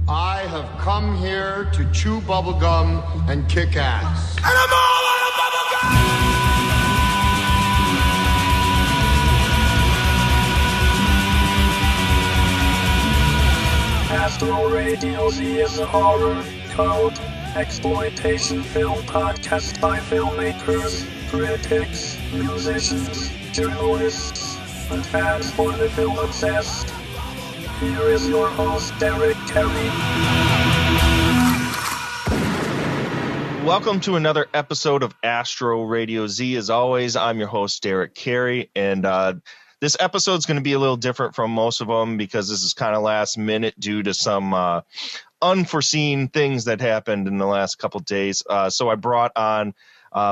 I have come here to chew bubblegum and kick ass. And I'm all out of bubblegum! Astro Radio Z is a horror, cult, exploitation film podcast by filmmakers, critics, musicians, journalists, and fans for the film obsessed. Here is your host, Derrick Carey. Welcome to another episode of Astro Radio Z. As always, I'm your host, Derrick Carey, and this episode is going to be a little different from most of them because this is kind of last minute due to some unforeseen things that happened in the last couple of days. So I brought on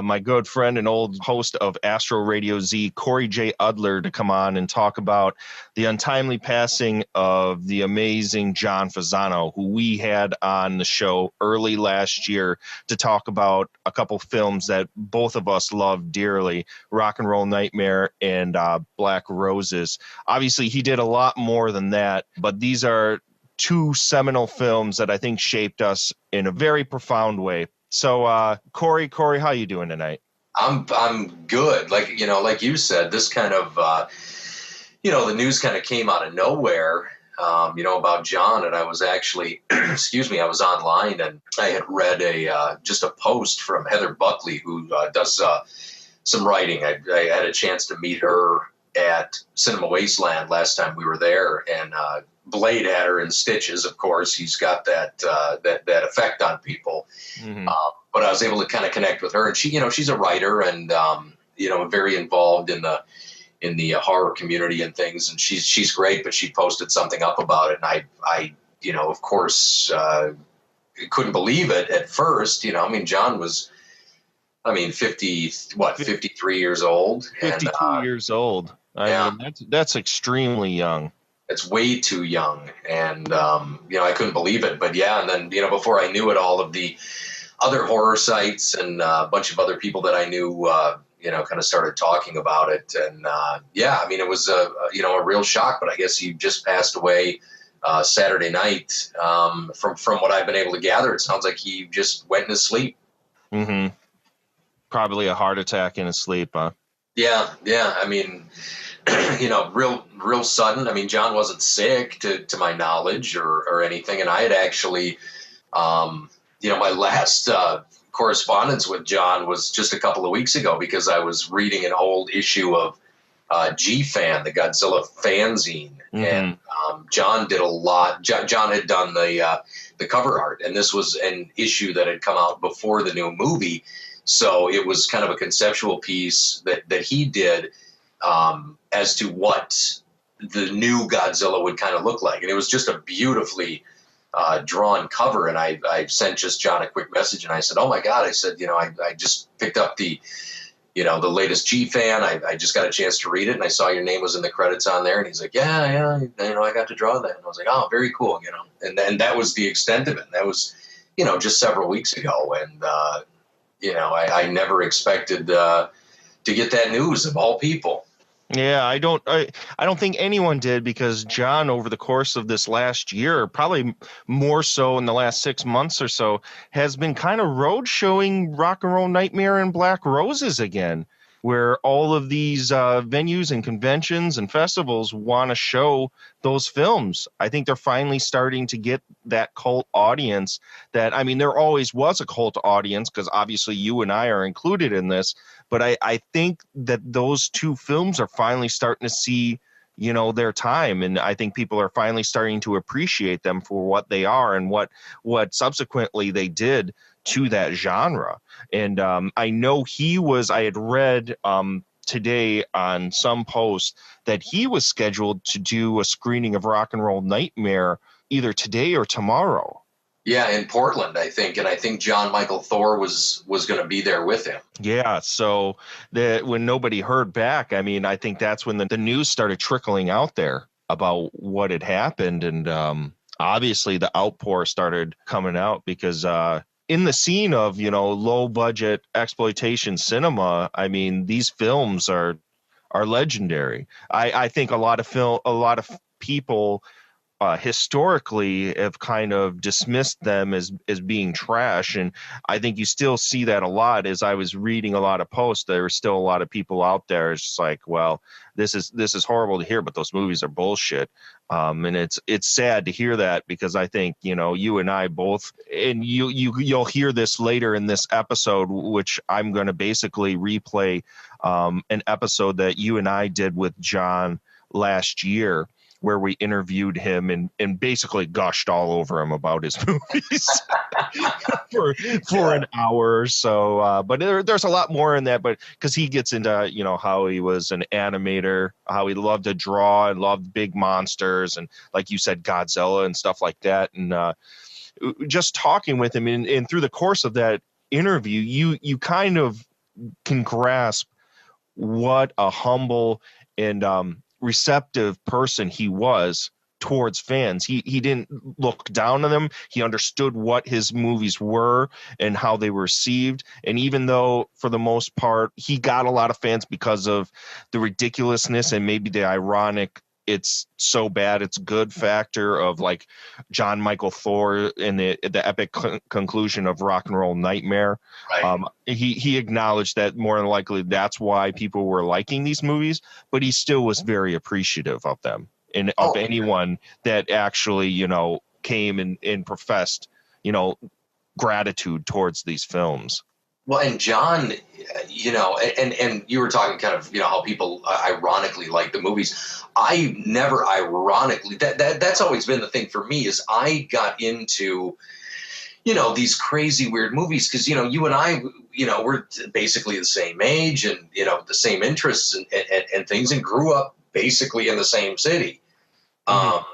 my good friend and old host of Astro Radio Z, Cory Udler, to come on and talk about the untimely passing of the amazing John Fasano, who we had on the show early last year to talk about a couple films that both of us love dearly, Rock and Roll Nightmare and Black Roses. Obviously, he did a lot more than that, but these are two seminal films that I think shaped us in a very profound way. So, Cory, how you doing tonight? I'm good. Like you said, this kind of, the news kind of came out of nowhere, about John. And I was actually, I was online and I had read just a post from Heather Buckley, who does some writing. I had a chance to meet her at Cinema Wasteland last time we were there, and Blade had her in stitches. Of course, he's got that effect on people. Mm-hmm. But I was able to kind of connect with her, and she's a writer and very involved in the horror community and things. And she's great. But she posted something up about it, and I of course couldn't believe it at first. John was, 53 years old. 52 years old. I mean, that's extremely young. It's way too young. And, I couldn't believe it. But yeah, and then, before I knew it, all of the other horror sites and a bunch of other people that I knew, kind of started talking about it. And, it was a real shock. But I guess he just passed away Saturday night. From what I've been able to gather, it sounds like he just went in his sleep. Mm-hmm. Probably a heart attack in his sleep, huh? Yeah. Real sudden. John wasn't sick to my knowledge or anything. And I had actually, my last correspondence with John was just a couple of weeks ago because I was reading an old issue of G-Fan, the Godzilla fanzine. Mm-hmm. And John did a lot. John had done the cover art, and this was an issue that had come out before the new movie. So it was kind of a conceptual piece that he did as to what the new Godzilla would kind of look like. And it was just a beautifully drawn cover. And I sent just John a quick message, and I said, oh my God, I said, I just picked up the latest G-Fan. I just got a chance to read it, and I saw your name was in the credits on there. And he's like, yeah, I got to draw that. And I was like, oh, very cool, And then that was the extent of it. And that was, just several weeks ago. And, I never expected to get that news of all people. Yeah, I don't think anyone did, because John, over the course of this last year, probably more so in the last 6 months or so, has been kind of road showing Rock and Roll Nightmare and Black Roses again, where all of these venues and conventions and festivals want to show those films. I think they're finally starting to get that cult audience that, there always was a cult audience, because obviously you and I are included in this. But I think that those two films are finally starting to see, their time. And I think people are finally starting to appreciate them for what they are and what subsequently they did to that genre. And I know I had read today on some post that he was scheduled to do a screening of Rock and Roll Nightmare either today or tomorrow. Yeah, in Portland, I think. And I think John Michael Thor was going to be there with him. Yeah, so when nobody heard back, I think that's when the news started trickling out there about what had happened. And obviously the outpour started coming out because in the scene of, low budget exploitation cinema, these films are legendary. I think a lot of people historically have kind of dismissed them as being trash. And I think you still see that a lot. As I was reading a lot of posts, there are still a lot of people out there. It's just like, well, this is horrible to hear, but those movies are bullshit. And it's sad to hear that, because I think, you and I both, and you'll hear this later in this episode, which I'm going to basically replay an episode that you and I did with John last year, where we interviewed him and basically gushed all over him about his movies for an hour or so. But there's a lot more in that, but because he gets into, how he was an animator, how he loved to draw and loved big monsters, and like you said, Godzilla and stuff like that. And just talking with him, and through the course of that interview, you kind of can grasp what a humble and receptive person he was towards fans. He didn't look down on them. He understood what his movies were and how they were received. And even though for the most part he got a lot of fans because of the ridiculousness and maybe the ironic it's so bad it's good factor of like John Michael Thor in the epic conclusion of Rock and Roll Nightmare. Right. He acknowledged that more than likely that's why people were liking these movies, but he still was very appreciative of them and of anyone that actually, came and professed, gratitude towards these films. Well, and John, and you were talking kind of, how people ironically like the movies. I never ironically, that's always been the thing for me, is I got into, these crazy weird movies because, you and I, we're basically the same age and, the same interests and things, and grew up basically in the same city. But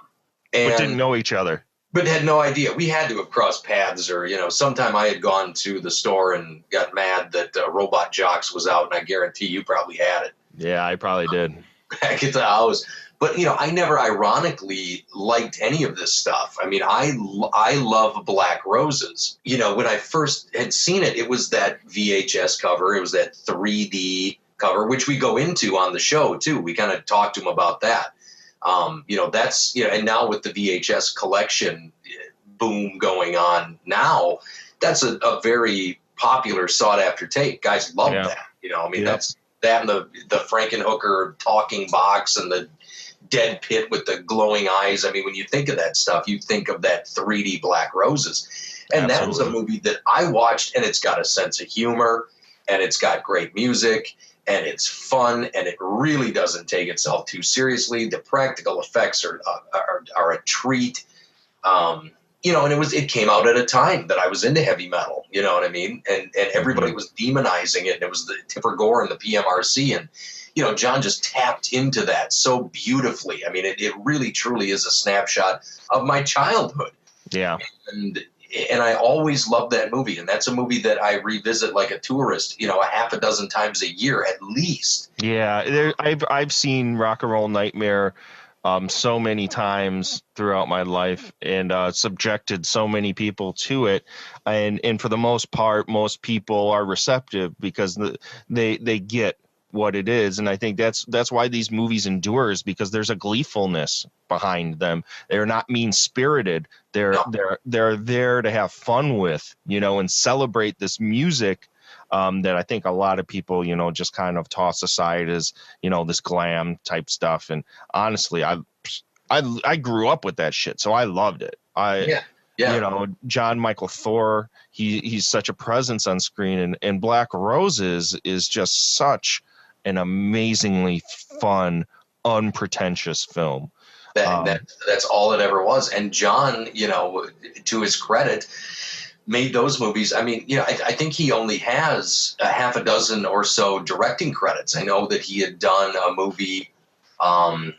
didn't know each other. But had no idea. We had to have crossed paths, or, sometime I had gone to the store and got mad that Robot Jocks was out, and I guarantee you probably had it. Yeah, I probably did. Back at the house. But, I never ironically liked any of this stuff. I mean, I love Black Roses. When I first had seen it, it was that VHS cover. It was that 3D cover, which we go into on the show, too. We kind of talked to him about that. That's, and now with the VHS collection boom going on now, that's a very popular sought after tape. Guys love that. That's that and the Frankenhooker talking box and the dead pit with the glowing eyes. I mean, when you think of that stuff, you think of that 3D Black Roses. And Absolutely. That was a movie that I watched, and it's got a sense of humor, and it's got great music, and it's fun, and it really doesn't take itself too seriously. The practical effects are a treat. And it came out at a time that I was into heavy metal, you know what I mean? And everybody was demonizing it. And it was the Tipper Gore and the PMRC. And, John just tapped into that so beautifully. I mean, it really, truly is a snapshot of my childhood. Yeah. And I always loved that movie. And that's a movie that I revisit like a tourist, a half a dozen times a year at least. Yeah. I've seen Rock and Roll Nightmare so many times throughout my life, and subjected so many people to it. And for the most part, most people are receptive because they get what it is. And I think that's why these movies endure, is because there's a gleefulness behind them. They're not mean spirited. They're there to have fun with, and celebrate this music that I think a lot of people, just kind of toss aside as, this glam type stuff. And honestly, I grew up with that shit, so I loved it. John Michael Thor, he's such a presence on screen, and Black Roses is just such an amazingly fun, unpretentious film. That's all it ever was. And John, to his credit, made those movies. I mean, I think he only has a half a dozen or so directing credits. I know that he had done a movie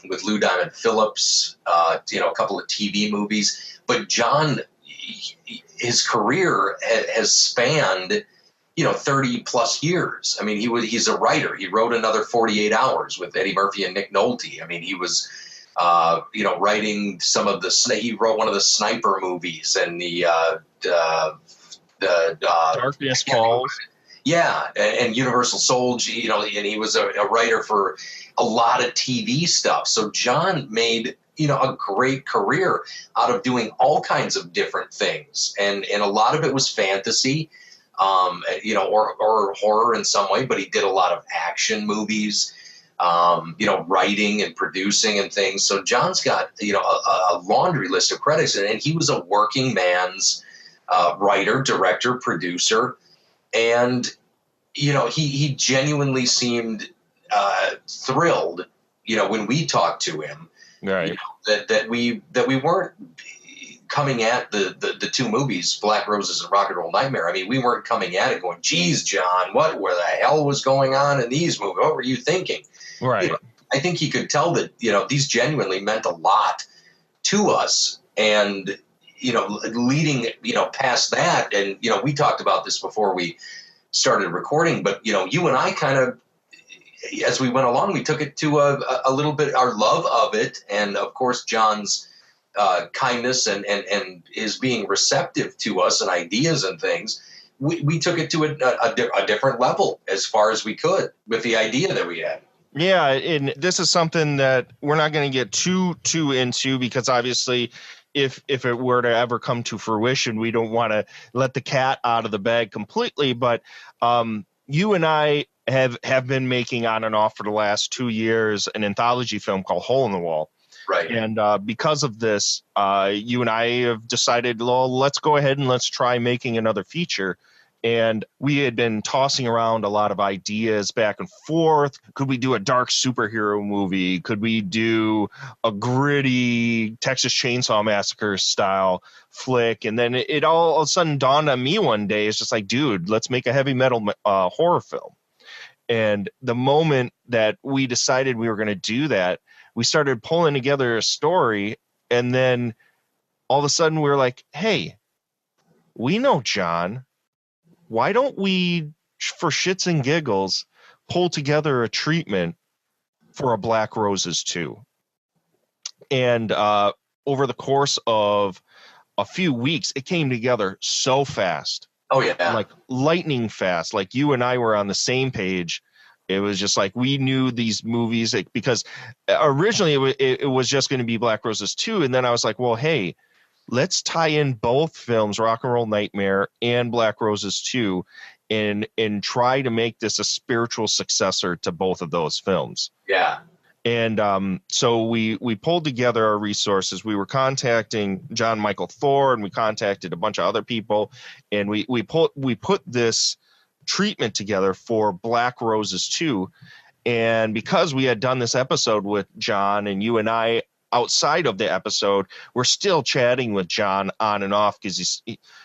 with Lou Diamond Phillips, a couple of TV movies. But John, his career has spanned 30 plus years. I mean, he's a writer. He wrote another 48 Hours with Eddie Murphy and Nick Nolte. I mean, he was, writing some of he wrote one of the Sniper movies and the Darkness Falls. Yeah. And Universal Soldier, and he was a writer for a lot of TV stuff. So John made, a great career out of doing all kinds of different things. And a lot of it was fantasy, or horror in some way, but he did a lot of action movies, writing and producing and things. So John's got, a laundry list of credits, and he was a working man's writer, director, producer. And, he genuinely seemed thrilled, when we talked to him, right. That we weren't coming at the two movies, Black Roses and Rock and Roll Nightmare. I mean, we weren't coming at it going, geez, John, where the hell was going on in these movies? What were you thinking? Right. I think he could tell that, these genuinely meant a lot to us. And, leading, past that, and, we talked about this before we started recording, but, you and I kind of, as we went along, we took it to a little bit, our love of it. And of course, John's kindness and his being receptive to us and ideas and things. We took it to a different level as far as we could with the idea that we had. Yeah. And this is something that we're not going to get too into, because obviously if it were to ever come to fruition, we don't want to let the cat out of the bag completely. But you and I have been making on and off for the last 2 years an anthology film called Hole in the Wall. Right. And because of this, you and I have decided, well, let's go ahead and let's try making another feature. And we had been tossing around a lot of ideas back and forth. Could we do a dark superhero movie? Could we do a gritty Texas Chainsaw Massacre style flick? And then it all of a sudden dawned on me one day. It's just like, dude, let's make a heavy metal horror film. And the moment that we decided we were going to do that, we started pulling together a story. And then all of a sudden we were like, hey, we know John. Why don't we, for shits and giggles, pull together a treatment for a Black Roses 2? And over the course of a few weeks, it came together so fast. Oh, yeah. Like lightning fast. Like you and I were on the same page. It was just like we knew these movies, because originally it was just going to be Black Roses 2. And then I was like, well, hey, let's tie in both films, Rock and Roll Nightmare and Black Roses 2, and try to make this a spiritual successor to both of those films. Yeah. And so we pulled together our resources. We were contacting John Michael Thor, and we contacted a bunch of other people, and we put this treatment together for Black Roses 2. And because we had done this episode with John, and you and I, outside of the episode, we're still chatting with John on and off, because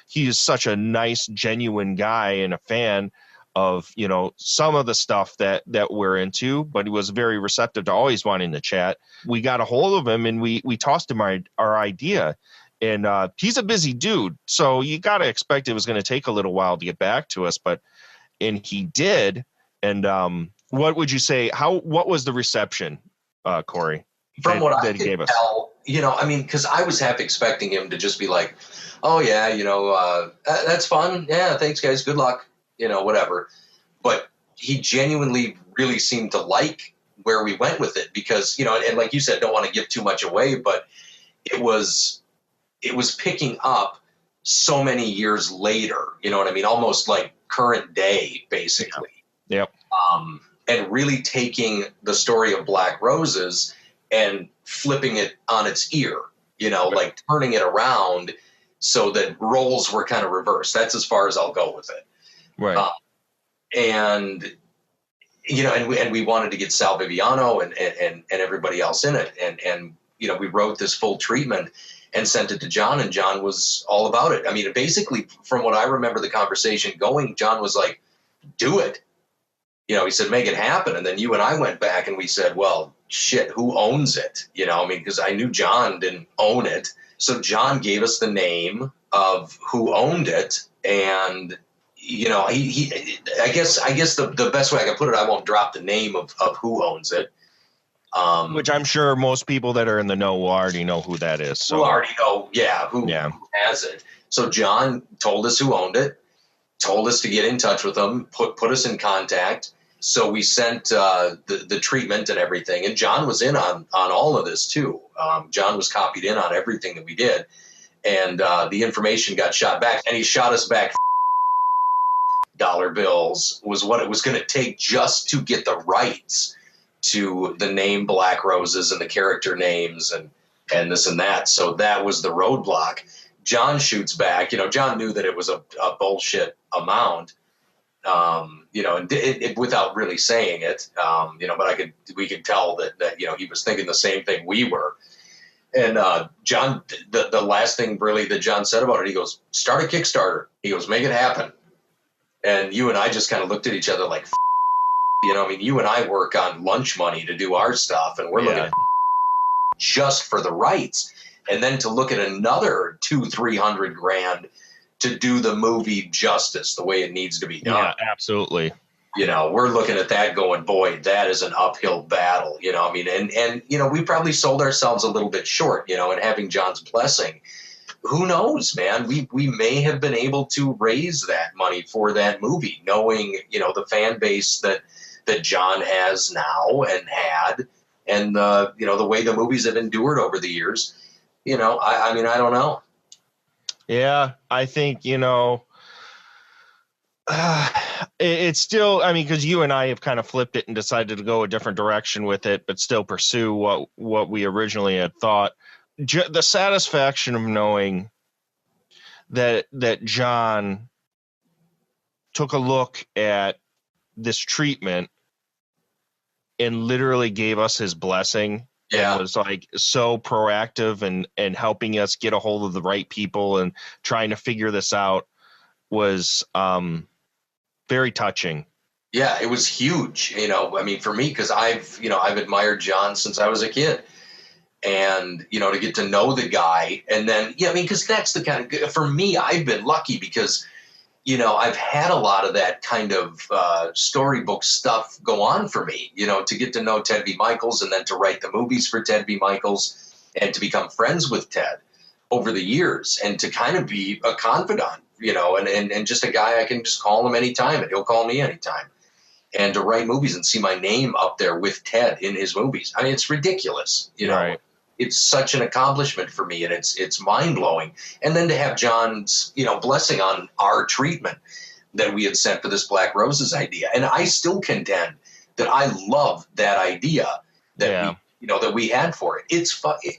he is such a nice, genuine guy and a fan of, some of the stuff that we're into, but he was very receptive to always wanting to chat. We got a hold of him, and we tossed him our idea, and he's a busy dude. So you got to expect it was going to take a little while to get back to us, and he did. And what would you say? What was the reception, Cory? From what I could tell, because I was half expecting him to just be like, oh, yeah, that's fun. Yeah, thanks, guys. Good luck. Whatever. But he genuinely really seemed to like where we went with it, because, and like you said, don't want to give too much away, but it was picking up so many years later, you know what I mean? Almost like current day, basically. Yep. And really taking the story of Black Roses and flipping it on its ear, like turning it around so that roles were kind of reversed. That's as far as I'll go with it. Right. And we wanted to get Sal Viviano and everybody else in it. And we wrote this full treatment and sent it to John, and John was all about it. I mean, basically, from what I remember the conversation going, John was like, do it. He said, make it happen. And then you and I went back and we said, well, shit, who owns it? Because I knew John didn't own it. So John gave us the name of who owned it. And, he I guess the best way I can put it, I won't drop the name of who owns it. Which I'm sure most people that are in the know will already know who that is. So who already know, who has it. So John told us who owned it, told us to get in touch with them, put us in contact. So we sent the treatment and everything, and John was in on all of this too. John was copied in on everything that we did, and the information got shot back, and he shot us back dollar bills was what it was going to take just to get the rights to the name Black Roses and the character names and this and that. So that was the roadblock. John shoots back. John knew that it was a bullshit amount, and it without really saying it, but we could tell that he was thinking the same thing we were. And John, the last thing really that John said about it, he goes, start a Kickstarter. He goes, make it happen. And you and I just kind of looked at each other like, you and I work on lunch money to do our stuff, and we're looking at just for the rights. And then to look at another $200,000-300,000 to do the movie justice the way it needs to be done. Yeah, absolutely. We're looking at that going, boy, that is an uphill battle. And we probably sold ourselves a little bit short, and having John's blessing. Who knows, man? We may have been able to raise that money for that movie, knowing, the fan base that John has now and had, and the way the movies have endured over the years. I don't know. Yeah, I think, it's still, because you and I have kind of flipped it and decided to go a different direction with it, but still pursue what we originally had thought. The satisfaction of knowing that John took a look at this treatment and literally gave us his blessing. Yeah. And was like so proactive and helping us get a hold of the right people and trying to figure this out was very touching. Yeah, it was huge. For me, because I've admired John since I was a kid. And, to get to know the guy. And then, because that's the kind of, for me, I've been lucky because, I've had a lot of that kind of storybook stuff go on for me, to get to know Ted V. Michaels and then to write the movies for Ted V. Michaels and to become friends with Ted over the years and to kind of be a confidant, and just a guy I can just call him anytime and he'll call me anytime. And to write movies and see my name up there with Ted in his movies. It's ridiculous, Right. It's such an accomplishment for me, and it's mind-blowing. And then to have John's, blessing on our treatment that we had sent for this Black Roses idea. And I still contend that I love that idea that we had for it.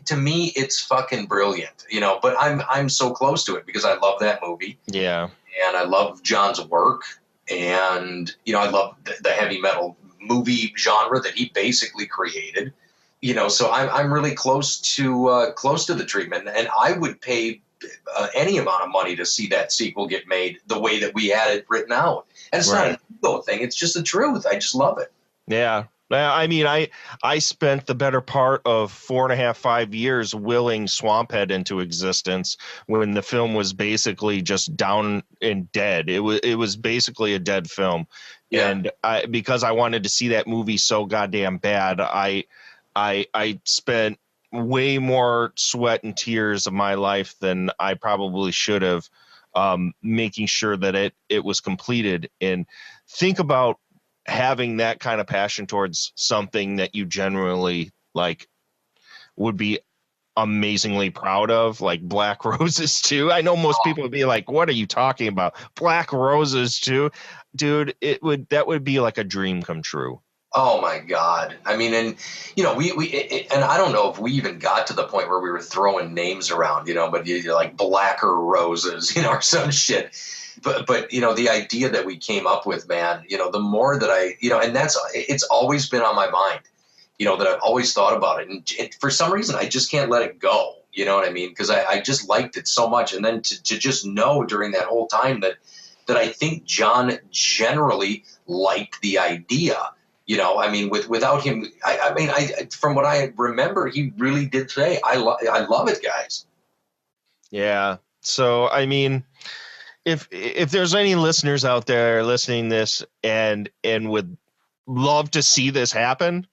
To me, it's fucking brilliant, but I'm so close to it because I love that movie. Yeah. And I love John's work, and, I love the heavy metal movie genre that he basically created. So I'm really close to the treatment, and I would pay any amount of money to see that sequel get made the way that we had it written out. And it's not an ego thing; it's just the truth. I just love it. Yeah, I spent the better part of 4.5-5 years willing Swamphead into existence when the film was basically just down and dead. It was basically a dead film, and because I wanted to see that movie so goddamn bad, I spent way more sweat and tears of my life than I probably should have, making sure that it was completed. And think about having that kind of passion towards something that you generally like would be amazingly proud of, like Black Roses 2. I know most people would be like, what are you talking about? Black Roses 2? Dude, that would be like a dream come true. Oh my God. And we and I don't know if we even got to the point where we were throwing names around, but like Blacker Roses, or some shit. But the idea that we came up with, man, the more that and it's always been on my mind, that I've always thought about it. And for some reason, I just can't let it go. You know what I mean? Because I just liked it so much. And then to just know during that whole time that I think John generally liked the idea. Without him, from what I remember, he really did say, I love it, guys. Yeah. So, if there's any listeners out there listening this and would love to see this happen,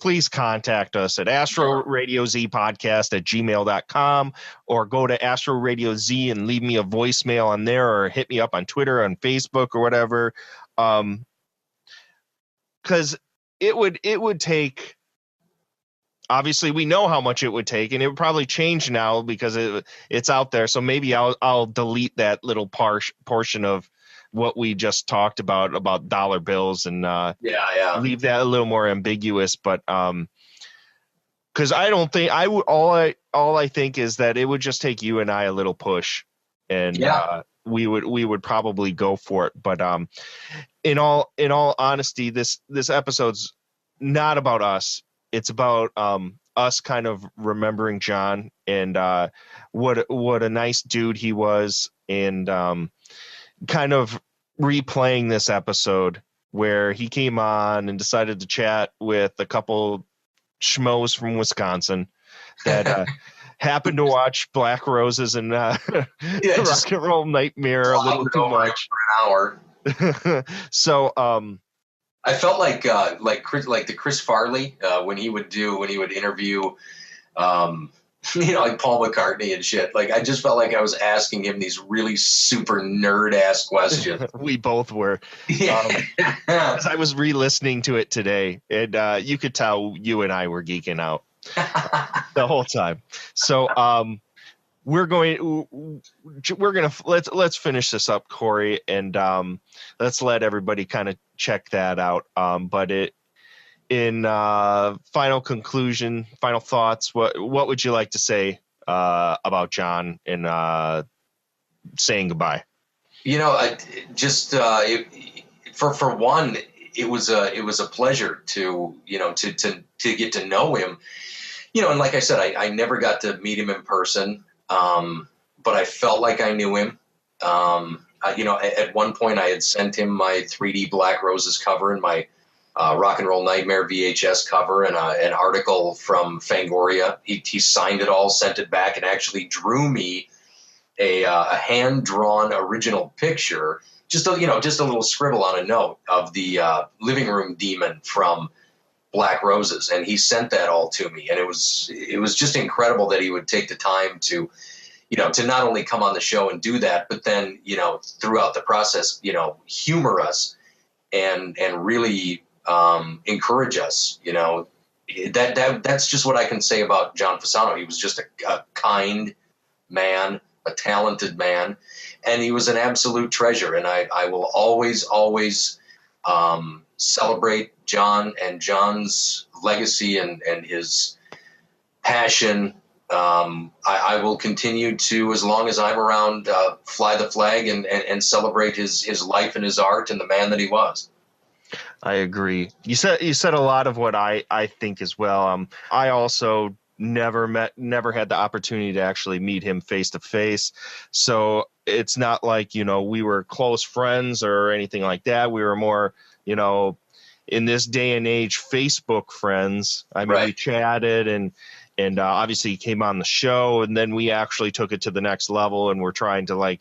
please contact us at Astro Radio Z podcast at gmail.com, or go to Astro Radio Z and leave me a voicemail on there, or hit me up on Twitter, on Facebook, or whatever. because it would take. Obviously, we know how much it would take, and it would probably change now because it's out there. So maybe I'll delete that little portion of what we just talked about dollar bills and leave that a little more ambiguous. But because I don't think I would. All I think is that it would just take you and I a little push, and we would probably go for it. But in all honesty, this episode's not about us. It's about us kind of remembering John and what a nice dude he was, and kind of replaying this episode where he came on and decided to chat with a couple schmoes from Wisconsin that happened to watch Black Roses and Rock and Roll Nightmare a little too much for an hour. So I felt like the Chris Farley when he would interview, like Paul McCartney and shit. Like I just felt like I was asking him these really super nerd ass questions. We both were. As I was re-listening to it today, and you could tell you and I were geeking out the whole time. So let's finish this up, Cory, and let's let everybody kind of check that out. But in final conclusion, final thoughts, what would you like to say about John and saying goodbye? For one, it was a pleasure to get to know him. And like I said, I never got to meet him in person. But I felt like I knew him. At one point I had sent him my 3D Black Roses cover and my Rock and Roll Nightmare VHS cover and an article from Fangoria. He signed it all, sent it back, and actually drew me a hand-drawn original picture, just a little scribble on a note of the living room demon from Black Roses, and he sent that all to me, and it was just incredible that he would take the time to not only come on the show and do that, but then throughout the process humor us and really encourage us. That's just what I can say about John Fasano. He was just a kind man, a talented man, and he was an absolute treasure, and I will always celebrate John and John's legacy and his passion. I will continue to, as long as I'm around, fly the flag and celebrate his life and his art and the man that he was. I agree. You said a lot of what I think as well. I also never had the opportunity to actually meet him face to face. So it's not like, we were close friends or anything like that. We were more, in this day and age, Facebook friends. I mean, we chatted and obviously he came on the show, and then we actually took it to the next level, and we're trying to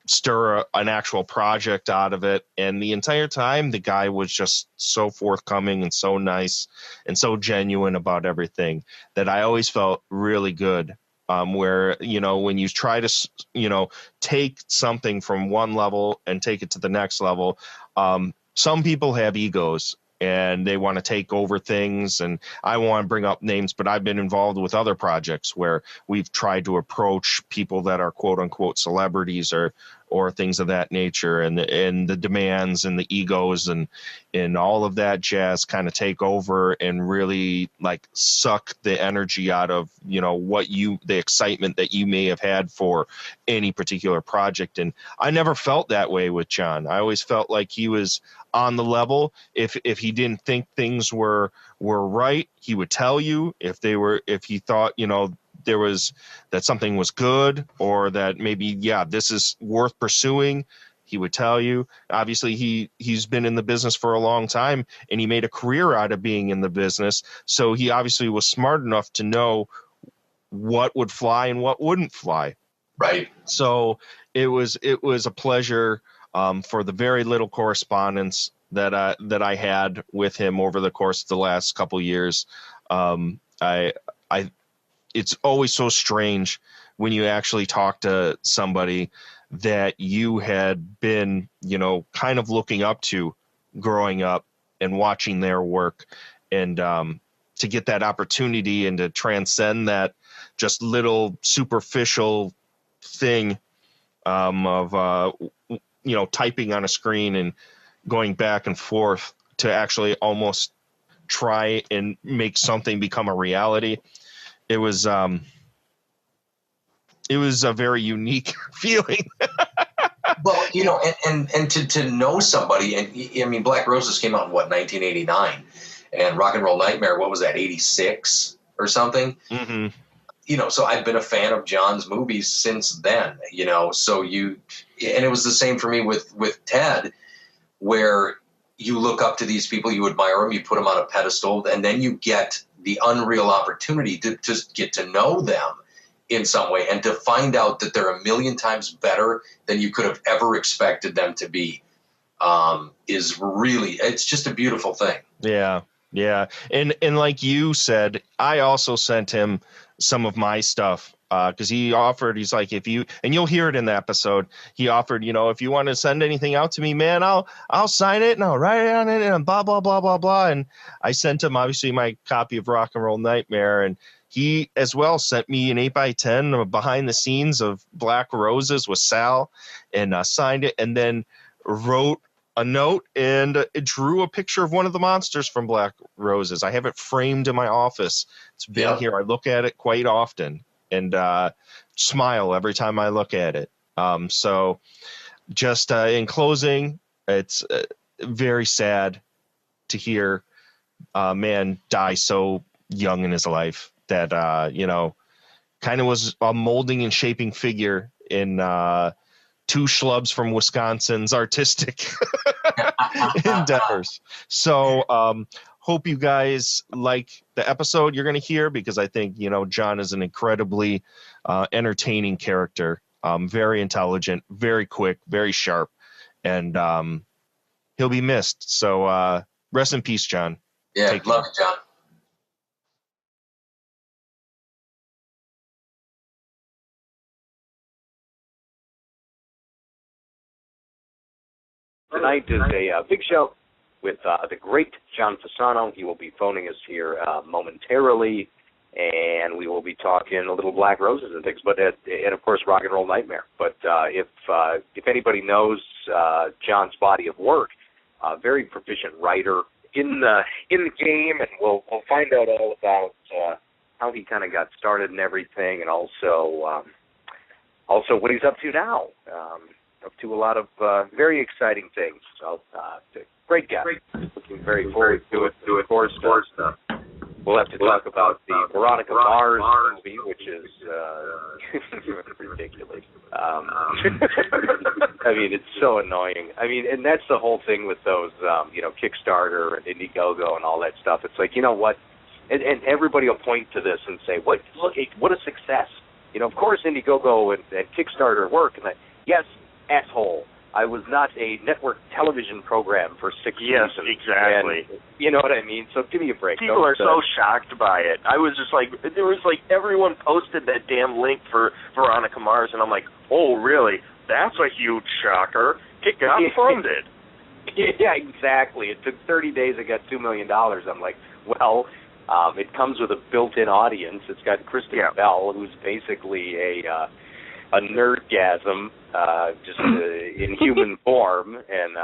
stir an actual project out of it. And the entire time, the guy was just so forthcoming and so nice and so genuine about everything that I always felt really good. Where, when you try to, take something from one level and take it to the next level, some people have egos and they want to take over things. And I want to bring up names, but I've been involved with other projects where we've tried to approach people that are quote unquote celebrities or things of that nature, and the demands and the egos and all of that jazz kind of take over and really suck the energy out of, the excitement that you may have had for any particular project. And I never felt that way with John. I always felt like he was on the level. If he didn't think things were right, he would tell you. If he thought, that something was good, or that maybe, this is worth pursuing, he would tell you. Obviously, he's been in the business for a long time, and he made a career out of being in the business. So he obviously was smart enough to know what would fly and what wouldn't fly. Right. So it was a pleasure for the very little correspondence that I had with him over the course of the last couple of years. It's always so strange when you actually talk to somebody that you had been, kind of looking up to growing up, and watching their work, and to get that opportunity and to transcend that just little superficial thing of typing on a screen and going back and forth to actually almost try and make something become a reality. It was a very unique feeling. Well, and to know somebody, and I mean, Black Roses came out in 1989, and Rock and Roll Nightmare, what was that, 86 or something? Mm-hmm. So I've been a fan of John's movies since then, so and it was the same for me with Ted, where you look up to these people, you admire them, you put them on a pedestal, and then you get the unreal opportunity to get to know them in some way and to find out that they're a million times better than you could have ever expected them to be, is really, it's just a beautiful thing. Yeah. Yeah. And like you said, I also sent him some of my stuff. Because he's like, if you, and you'll hear it in the episode, he offered, if you want to send anything out to me, man, I'll sign it and I'll write it on it and blah, blah, blah, blah, blah. And I sent him obviously my copy of Rock and Roll Nightmare. And he as well sent me an 8x10 of behind the scenes of Black Roses with Sal, and signed it, and then wrote a note and drew a picture of one of the monsters from Black Roses. I have it framed in my office. It's been here. I look at it quite often and smile every time I look at it. So just in closing, it's very sad to hear a man die so young in his life that, kind of was a molding and shaping figure in two schlubs from Wisconsin's artistic endeavors. So hope you guys like the episode you're going to hear, because I think, John is an incredibly entertaining character, very intelligent, very quick, very sharp, and he'll be missed. So rest in peace, John. Yeah, love it, John. Tonight is a big show with the great John Fasano. He will be phoning us here momentarily, and we will be talking a little Black Roses and things, and of course Rock and Roll Nightmare. But if anybody knows John's body of work, very proficient writer in the game, and we'll find out all about how he kind of got started and everything, and also what he's up to now. Up to a lot of very exciting things. So, great guy. Looking very forward to it. Of course, we'll have to talk about the Veronica Mars movie, which is ridiculous. I mean, it's so annoying. I mean, and that's the whole thing with those, Kickstarter and Indiegogo and all that stuff. It's like, you know what? And everybody will point to this and say, "Look, what a success!" Of course, Indiegogo and Kickstarter work. And yes. Asshole. I was not a network television program for 6 seasons. Yes, exactly. And, you know what I mean? So give me a break. People are so shocked by it. I was just like, there was like everyone posted that damn link for Veronica Mars, and I'm like, oh, really? That's a huge shocker. It got funded. Yeah, exactly. It took 30 days. It got $2 million. I'm like, well, it comes with a built-in audience. It's got Kristen Bell, who's basically a nerdgasm, just in human form, and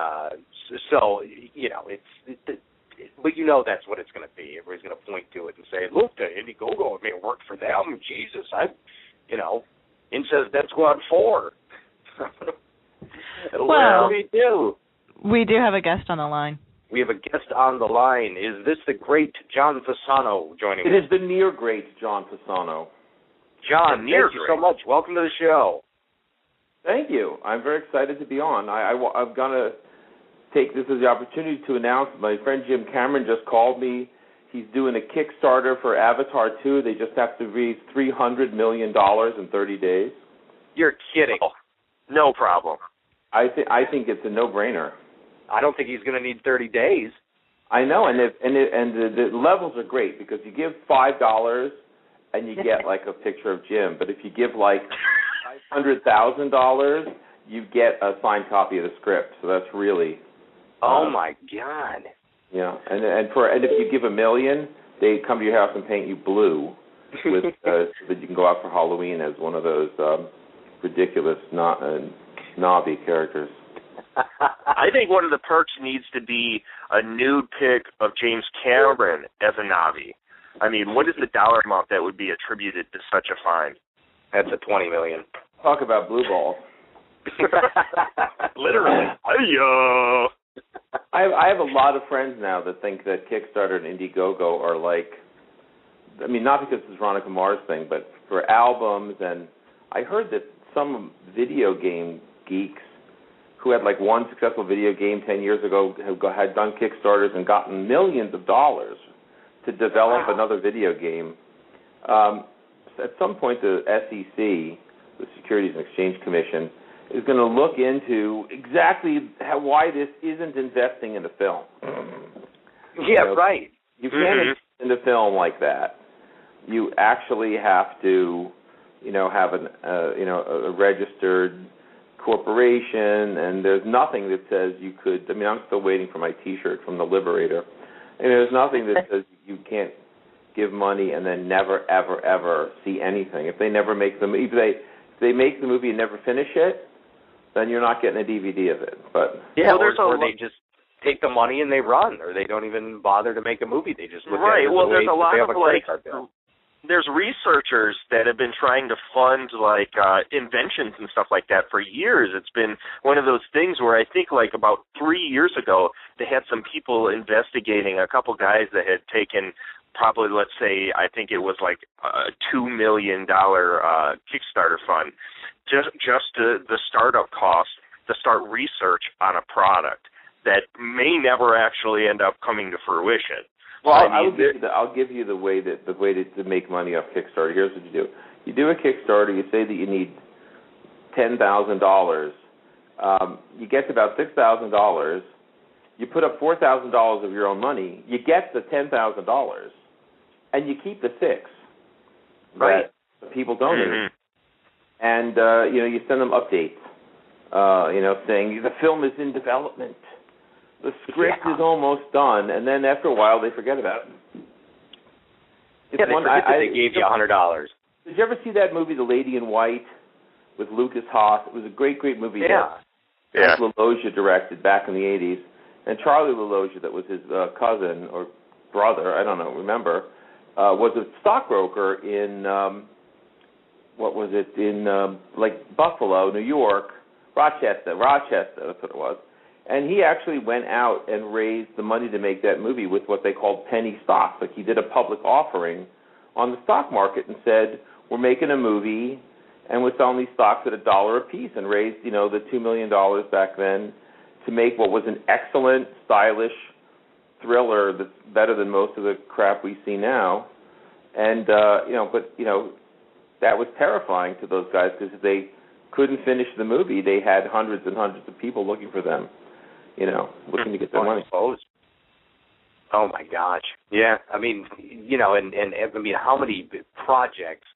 so but that's what it's going to be. Everybody's going to point to it and say, "Look, the Indiegogo, it worked for them." Jesus, Incest Death Squad 4. Well, we do have a guest on the line. We have a guest on the line. Is this the great John Fasano joining us? It is the near great John Fasano. John, thank you so much. Welcome to the show. Thank you. I'm very excited to be on. I'm going to take this as the opportunity to announce my friend Jim Cameron just called me. He's doing a Kickstarter for Avatar 2. They just have to raise $300 million in 30 days. You're kidding. Oh, no problem. I think it's a no-brainer. I don't think he's going to need 30 days. I know, and the levels are great because you give $5 and you get like a picture of Jim. But if you give like $500,000, you get a signed copy of the script. So that's really. Oh my God! Yeah, and if you give $1 million, they come to your house and paint you blue, with so that you can go out for Halloween as one of those ridiculous knobby characters. I think one of the perks needs to be a nude pic of James Cameron as a Navi. I mean, what is the dollar amount that would be attributed to such a fine? That's a $20 million. Talk about blue balls. Literally. I have a lot of friends now that think that Kickstarter and Indiegogo are like, I mean, not because it's Veronica Mars thing, but for albums. And I heard that some video game geeks who had like one successful video game 10 years ago had done Kickstarters and gotten millions of dollars to develop another video game. At some point, the SEC, the Securities and Exchange Commission, is going to look into exactly why this isn't investing in a film. Yeah, right. You can't invest in a film like that. You actually have to, have a registered corporation, and there's nothing that says you could. I mean, I'm still waiting for my T-shirt from the Liberator, and there's nothing that says you can't give money and then never, ever, ever see anything. If they never make the movie, if they make the movie and never finish it, then you're not getting a DVD of it. But or they just take the money and they run, or they don't even bother to make a movie. They just look at it. Well, there's a lot of there's researchers that have been trying to fund inventions and stuff like that for years. It's been one of those things where I think like about 3 years ago they had some people investigating, a couple guys that had taken probably, let's say, I think it was like a $2 million Kickstarter fund, just the startup cost to start research on a product that may never actually end up coming to fruition. Well, I'll give you the way to make money off Kickstarter. Here's what you do: you do a Kickstarter. You say that you need $10,000. You get to about $6,000. You put up $4,000 of your own money. You get the $10,000, and you keep the $6,000 that the people donate. Mm-hmm. And you send them updates. Saying the film is in development. The script is almost done, and then after a while they forget about it. They forget that they gave you $100. Did you ever see that movie, The Lady in White, with Lucas Haas? It was a great, great movie. That LaLoggia directed back in the 80s. And Charlie LaLoggia, that was his cousin or brother, I don't know, was a stockbroker in, Buffalo, New York, Rochester, that's what it was. And he actually went out and raised the money to make that movie with what they called penny stocks. Like he did a public offering on the stock market and said, we're making a movie and we're selling these stocks at $1 a piece, and raised, the $2 million back then to make what was an excellent, stylish thriller that's better than most of the crap we see now. And, that was terrifying to those guys because if they couldn't finish the movie, they had hundreds and hundreds of people looking for them. Looking to get their money. Oh my gosh. Yeah. I mean, how many projects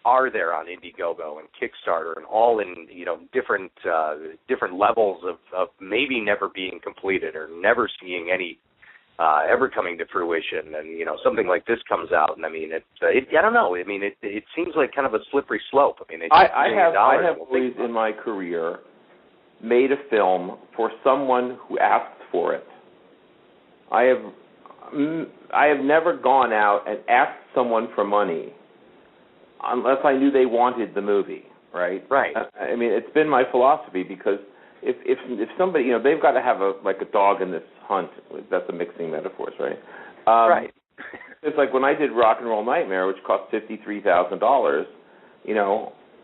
are there on Indiegogo and Kickstarter and all in, different levels of maybe never being completed or never seeing any ever coming to fruition, and something like this comes out, and I mean I don't know. I mean it seems like kind of a slippery slope. I mean I have always in my career made a film for someone who asked for it. I have never gone out and asked someone for money unless I knew they wanted the movie, right? Right. I mean, it's been my philosophy because if somebody, they've got to have a dog in this hunt. That's a mixing metaphors, right? Right. It's like when I did Rock and Roll Nightmare, which cost $53,000.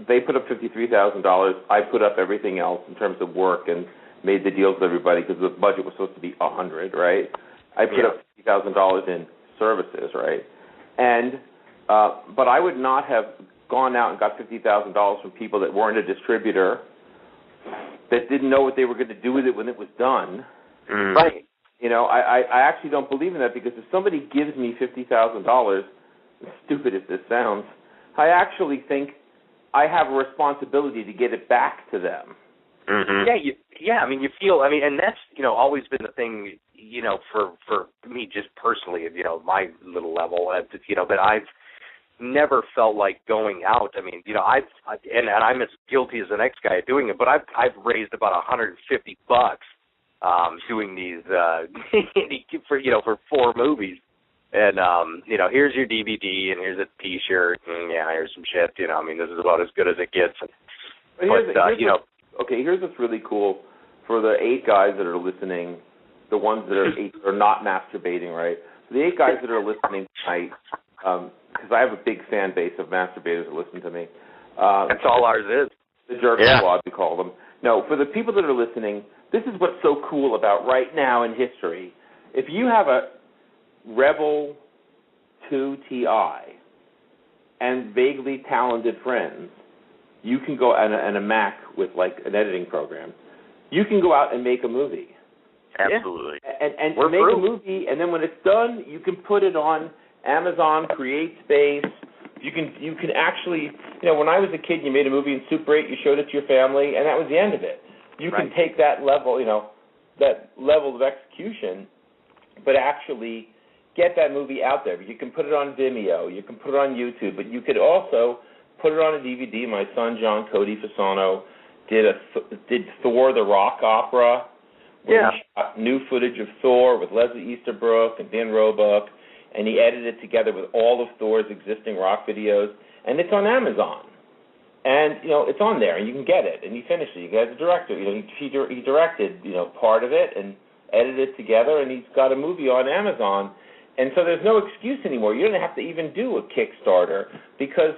They put up $53,000. I put up everything else in terms of work and made the deals with everybody because the budget was supposed to be $100, right? I put up $50,000 in services, right? And but I would not have gone out and got $50,000 from people that weren't a distributor, that didn't know what they were going to do with it when it was done. Mm. Right. I actually don't believe in that, because if somebody gives me $50,000, as stupid as this sounds, I actually think I have a responsibility to get it back to them. Mm-hmm. Yeah, I mean, you feel, and that's, always been the thing, for me just personally, my little level, but I've never felt like going out. I mean, and I'm as guilty as the next guy at doing it, but I've raised about $150 doing these for 4 movies. And here's your DVD, and here's a T-shirt, and here's some shit. This is about as good as it gets. Here's what's really cool for the 8 guys that are listening, the ones that are not masturbating, right? So the 8 guys that are listening tonight, because I have a big fan base of masturbators that listen to me. That's all ours is. The jerk squad, we call them. No, for the people that are listening, this is what's so cool about right now in history. If you have a Rebel 2 Ti and vaguely talented friends, you can go and a Mac with like an editing program. You can go out and make a movie. Absolutely. And make a movie, and then when it's done, you can put it on Amazon, CreateSpace. You can actually, when I was a kid, you made a movie in Super 8, you showed it to your family, and that was the end of it. You can take that level, that level of execution, but actually get that movie out there. You can put it on Vimeo, you can put it on YouTube, but you could also put it on a DVD. My son, John Fasano, did Thor the Rock Opera, where he shot new footage of Thor with Leslie Easterbrook and Dan Roebuck, and he edited it together with all of Thor's existing rock videos, and it's on Amazon. And, it's on there, and you can get it, and he finished it. You get the director. He directed, part of it and edited it together, and he's got a movie on Amazon. And so there's no excuse anymore. You don't have to even do a Kickstarter because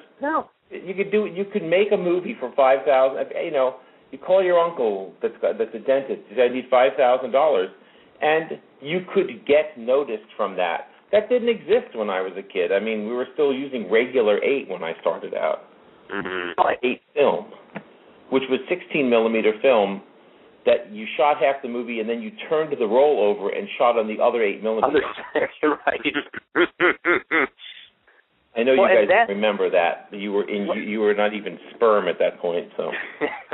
you could make a movie for $5,000. You call your uncle that's a dentist. You say, I need $5,000, and you could get noticed from that. That didn't exist when I was a kid. We were still using regular 8 when I started out. 8 film, which was 16-millimeter film that you shot half the movie and then you turned the roll over and shot on the other 8-millimeter. Right. I know you guys remember that. You were not even sperm at that point, so.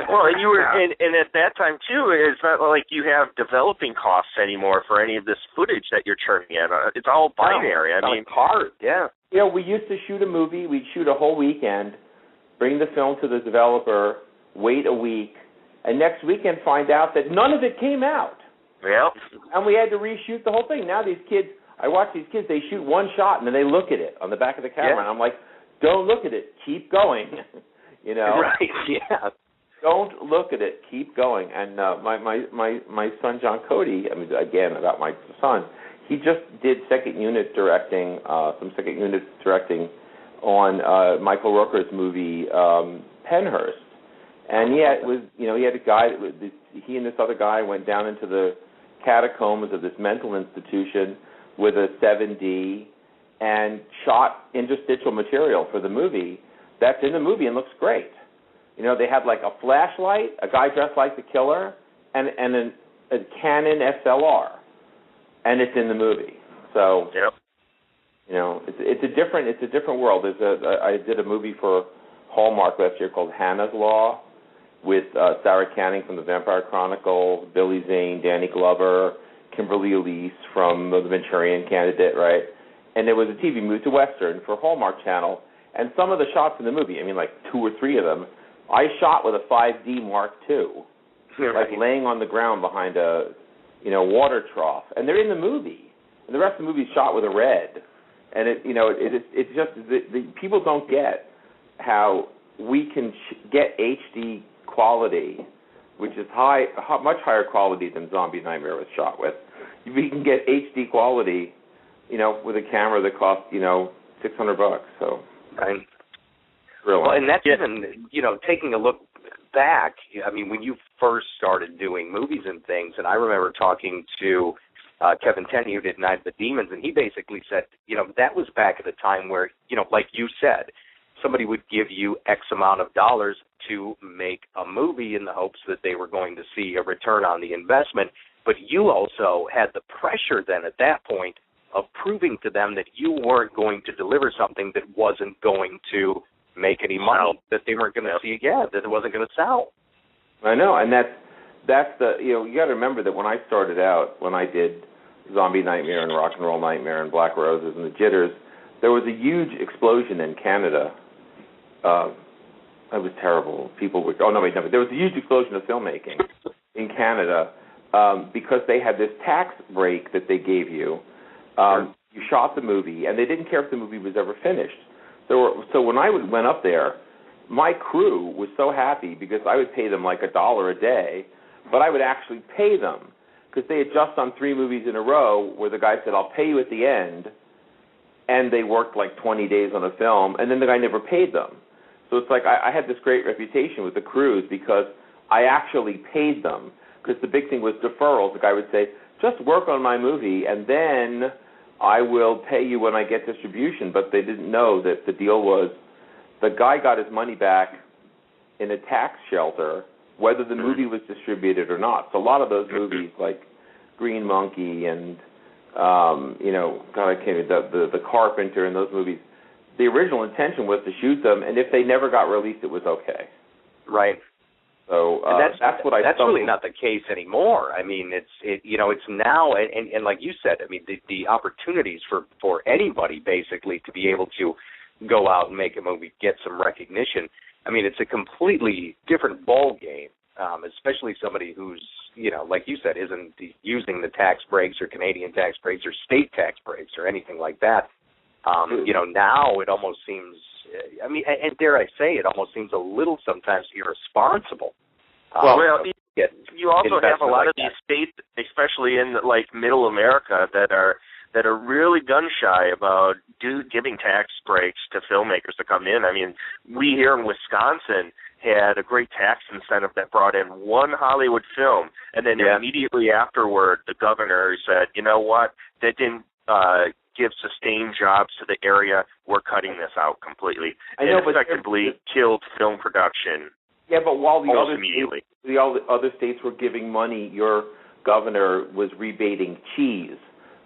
Well, and you were, and at that time too, it's not like you have developing costs anymore for any of this footage that you're churning in. It's all binary. Hard. Yeah. We used to shoot a movie. We'd shoot a whole weekend, bring the film to the developer, wait a week, and next weekend find out that none of it came out. Yeah. And we had to reshoot the whole thing. Now these kids. I watch these kids, they shoot one shot, and then they look at it on the back of the camera, and I'm like, don't look at it, keep going, Right, yeah. Don't look at it, keep going. And my son, John Cody, again, about my son, he just did second unit directing on Michael Rooker's movie, Penhurst. And he had a guy, he and this other guy went down into the catacombs of this mental institution with a 7D and shot interstitial material for the movie that's in the movie and looks great. They had like a flashlight, a guy dressed like the killer, and a Canon SLR, and it's in the movie. So, it's a different world. I did a movie for Hallmark last year called Hannah's Law with Sarah Canning from the Vampire Chronicles, Billy Zane, Danny Glover, Kimberly Elise from the Manchurian Candidate, right? And there was a TV movie, to Western, for Hallmark Channel, and some of the shots in the movie, like 2 or 3 of them, I shot with a 5D Mark II, like laying on the ground behind a water trough, and they're in the movie. And the rest of the movie is shot with a red, and it's just the people don't get how we can get HD quality, which is much higher quality than Zombie Nightmare was shot with. We can get HD quality, with a camera that costs, $600. So, right. Really. Well, and that's even, taking a look back. When you first started doing movies and things, and I remember talking to Kevin Tenney, who did Night of the Demons, and he basically said, that was back at the time where, like you said, somebody would give you X amount of dollars to make a movie in the hopes that they were going to see a return on the investment. But you also had the pressure then at that point of proving to them that you weren't going to deliver something that wasn't going to make any money, that they weren't going to see again, that it wasn't going to sell. I know, and that's the, you got to remember that when I started out, when I did Zombie Nightmare and Rock and Roll Nightmare and Black Roses and The Jitters, there was a huge explosion in Canada. It was terrible. People were... Oh, no, wait, no. There was a huge explosion of filmmaking in Canada because they had this tax break that they gave you. You shot the movie, and they didn't care if the movie was ever finished. So when I went up there, my crew was so happy because I would pay them like $1 a day, but I would actually pay them because they had just done 3 movies in a row where the guy said, I'll pay you at the end, and they worked like 20 days on a film, and then the guy never paid them. So it's like I had this great reputation with the crews because I actually paid them, because the big thing was deferrals. The guy would say, just work on my movie, and then I will pay you when I get distribution. But they didn't know that the deal was the guy got his money back in a tax shelter, whether the movie was distributed or not. So a lot of those movies, like Green Monkey and, The Carpenter and those movies, the original intention was to shoot them, and if they never got released, it was okay. Right. So that's what I. That's really not the case anymore. I mean, it's now, and like you said, I mean, the opportunities for anybody basically to be able to go out and make a movie, get some recognition. I mean, it's a completely different ball game, especially somebody who's, like you said, isn't using the tax breaks or Canadian tax breaks or state tax breaks or anything like that. Now it almost seems, I mean, and dare I say, it almost seems a little sometimes irresponsible. You also have a lot of these states, especially in like Middle America, that are really gun shy about giving tax breaks to filmmakers to come in. I mean, we here in Wisconsin had a great tax incentive that brought in one Hollywood film, and then immediately afterward, the governor said, you know what, that didn't give sustained jobs to the area. We're cutting this out completely. I know, and effectively killed film production. Yeah, but while the other states were giving money, your governor was rebating cheese.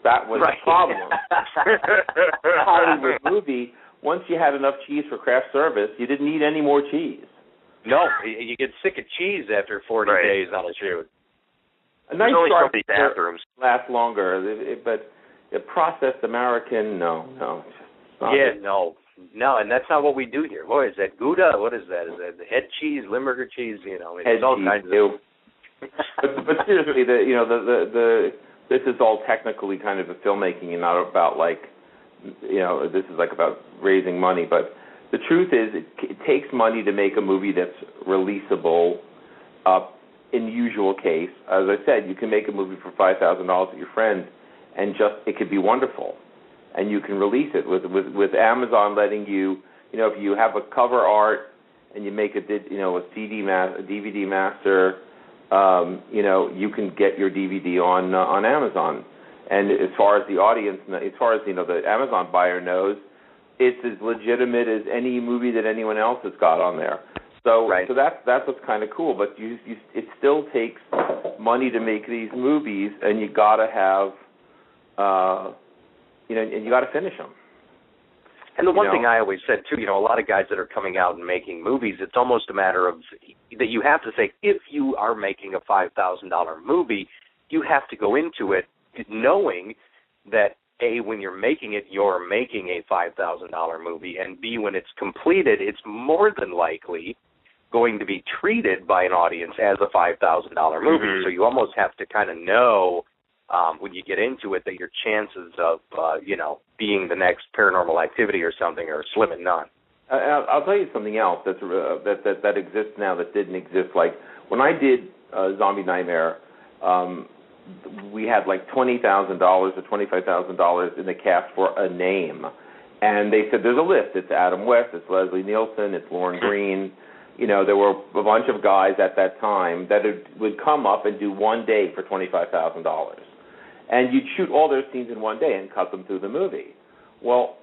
That was the problem. Hollywood movie, once you had enough cheese for craft service, you didn't need any more cheese. No, you get sick of cheese after 40 days on a shoot. A nice bathrooms last longer, but the processed American, no. And that's not what we do here. Boy, is that Gouda? What is that? Is that the head cheese, Limburger cheese? It's all kinds of. But seriously, this is all technically kind of a filmmaking and not about this is like about raising money. But the truth is, it takes money to make a movie that's releasable. In the usual case, as I said, you can make a movie for $5,000 with your friend, and it could be wonderful, and you can release it with Amazon letting you, if you have a cover art and you make a DVD master, you can get your DVD on Amazon. And as far as the audience, as far as the Amazon buyer knows, it's as legitimate as any movie that anyone else has got on there. So that's what's kind of cool. But it still takes money to make these movies, and you got to have. And you got to finish them. And the one thing I always said, too, a lot of guys that are coming out and making movies, it's almost a matter of that you have to say, if you are making a $5,000 movie, you have to go into it knowing that, A, when you're making it, you're making a $5,000 movie, and B, when it's completed, it's more than likely going to be treated by an audience as a $5,000 movie. Mm-hmm. So you almost have to kind of know when you get into it that your chances of, being the next Paranormal Activity or something are slim and none. I'll tell you something else that exists now that didn't exist. Like when I did Zombie Nightmare, we had like $20,000 or $25,000 in the cast for a name, and they said there's a list. It's Adam West, it's Leslie Nielsen, it's Lauren Green. There were a bunch of guys at that time that would come up and do one day for $25,000. And you'd shoot all their scenes in one day and cut them through the movie. Well,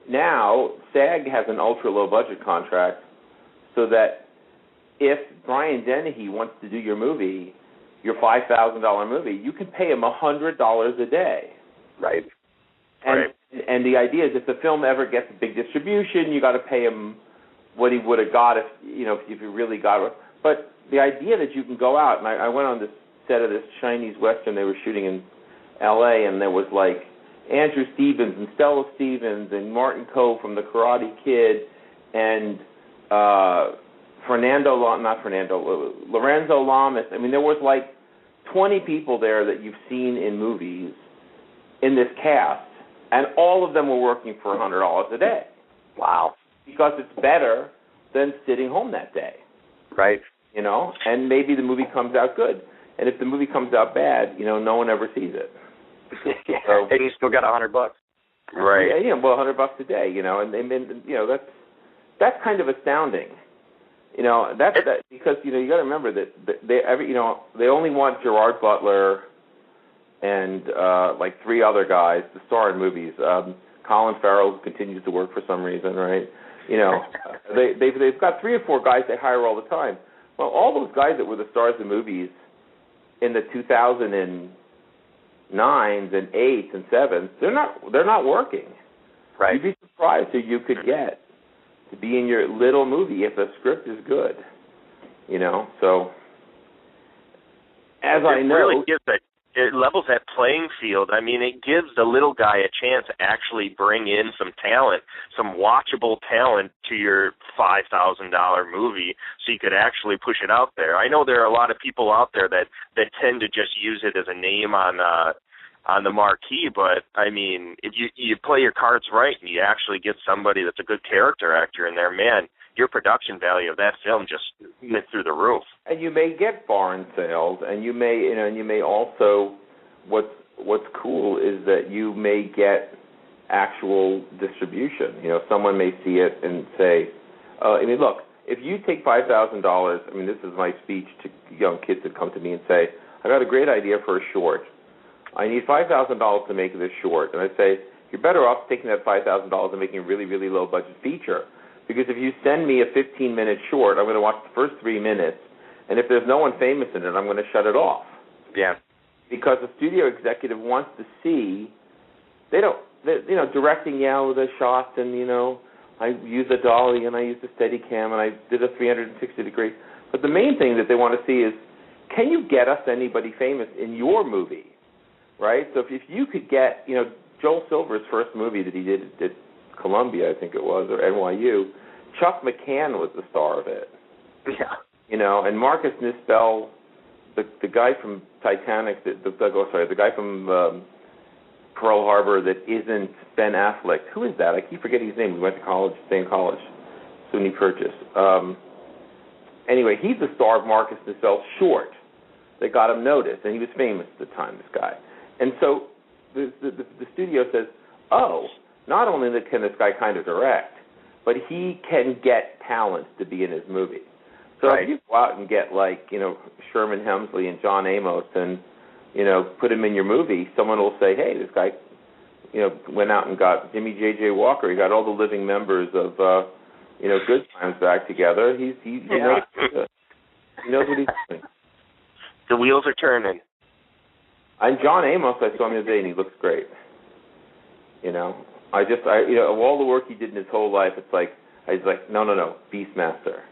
now SAG has an ultra-low budget contract so that if Brian Dennehy wants to do your movie, your $5,000 movie, you can pay him $100 a day. Right. And the idea is if the film ever gets a big distribution, you got to pay him what he would have got if you really got it. But the idea that you can go out, and I went on this set of this Chinese Western they were shooting in L.A., and there was like Andrew Stevens and Stella Stevens and Martin Coe from The Karate Kid and Lorenzo Lamas. I mean, there was like 20 people there that you've seen in movies in this cast, and all of them were working for $100 a day. Wow. Because it's better than sitting home that day. Right. You know, and maybe the movie comes out good. And if the movie comes out bad, you know, no one ever sees it. Yeah, so, and you still got $100. Right. Yeah, well, $100 a day, you know, and you know, that's kind of astounding. You know, that because, you know, you got to remember that they only want Gerard Butler and like 3 other guys to star in movies. Colin Farrell continues to work for some reason, right? You know, they've got 3 or 4 guys they hire all the time. Well, all those guys that were the stars of movies in the 2009s and 8s and 7s, they're not working. Right. You'd be surprised who you could get to be in your little movie if the script is good. You know, so as I know, really it levels that playing field. I mean, it gives the little guy a chance to actually bring in some talent, some watchable talent to your $5,000 movie, so you could actually push it out there. I know there are a lot of people out there that tend to just use it as a name on the marquee, but I mean, if you play your cards right and you actually get somebody that's a good character actor in there, man, your production value of that film just went through the roof. And you may get foreign sales, and you may also, what's cool is that you may get actual distribution. You know, someone may see it and say, I mean, look, if you take $5,000, I mean, this is my speech to young kids that come to me and say, I got a great idea for a short. I need $5,000 to make this short. And I say, you're better off taking that $5,000 and making a really, really low-budget feature. Because if you send me a 15-minute short, I'm going to watch the first 3 minutes, and if there's no one famous in it, I'm going to shut it off. Yeah. Because the studio executive wants to see, directing, with the shots, and, you know, I use a dolly, and I use a Steadicam, and I did a 360-degree. But the main thing that they want to see is, can you get us anybody famous in your movie, right? So if you could get, you know, Joel Silver's first movie that he did at Columbia, I think it was, or NYU, Chuck McCann was the star of it. Yeah. You know, and Marcus Nispel, the guy from Titanic, the guy from Pearl Harbor that isn't Ben Affleck. Who is that? I keep forgetting his name. We went to college, same college, SUNY Purchase. Anyway, he's the star of Marcus Nispel's short. They got him noticed, and he was famous at the time, this guy. And so the studio says, oh, not only can this guy kind of direct, but he can get talent to be in his movie. So right. If you go out and get, like, you know, Sherman Hemsley and John Amos and, you know, put him in your movie, someone will say, hey, this guy, you know, went out and got Jimmy J.J. Walker. He got all the living members of, you know, Good Times back together. He knows what he's doing. The wheels are turning. And John Amos, I saw him the other day, and he looks great. You know, of all the work he did in his whole life, it's like, I was like, no, Beastmaster.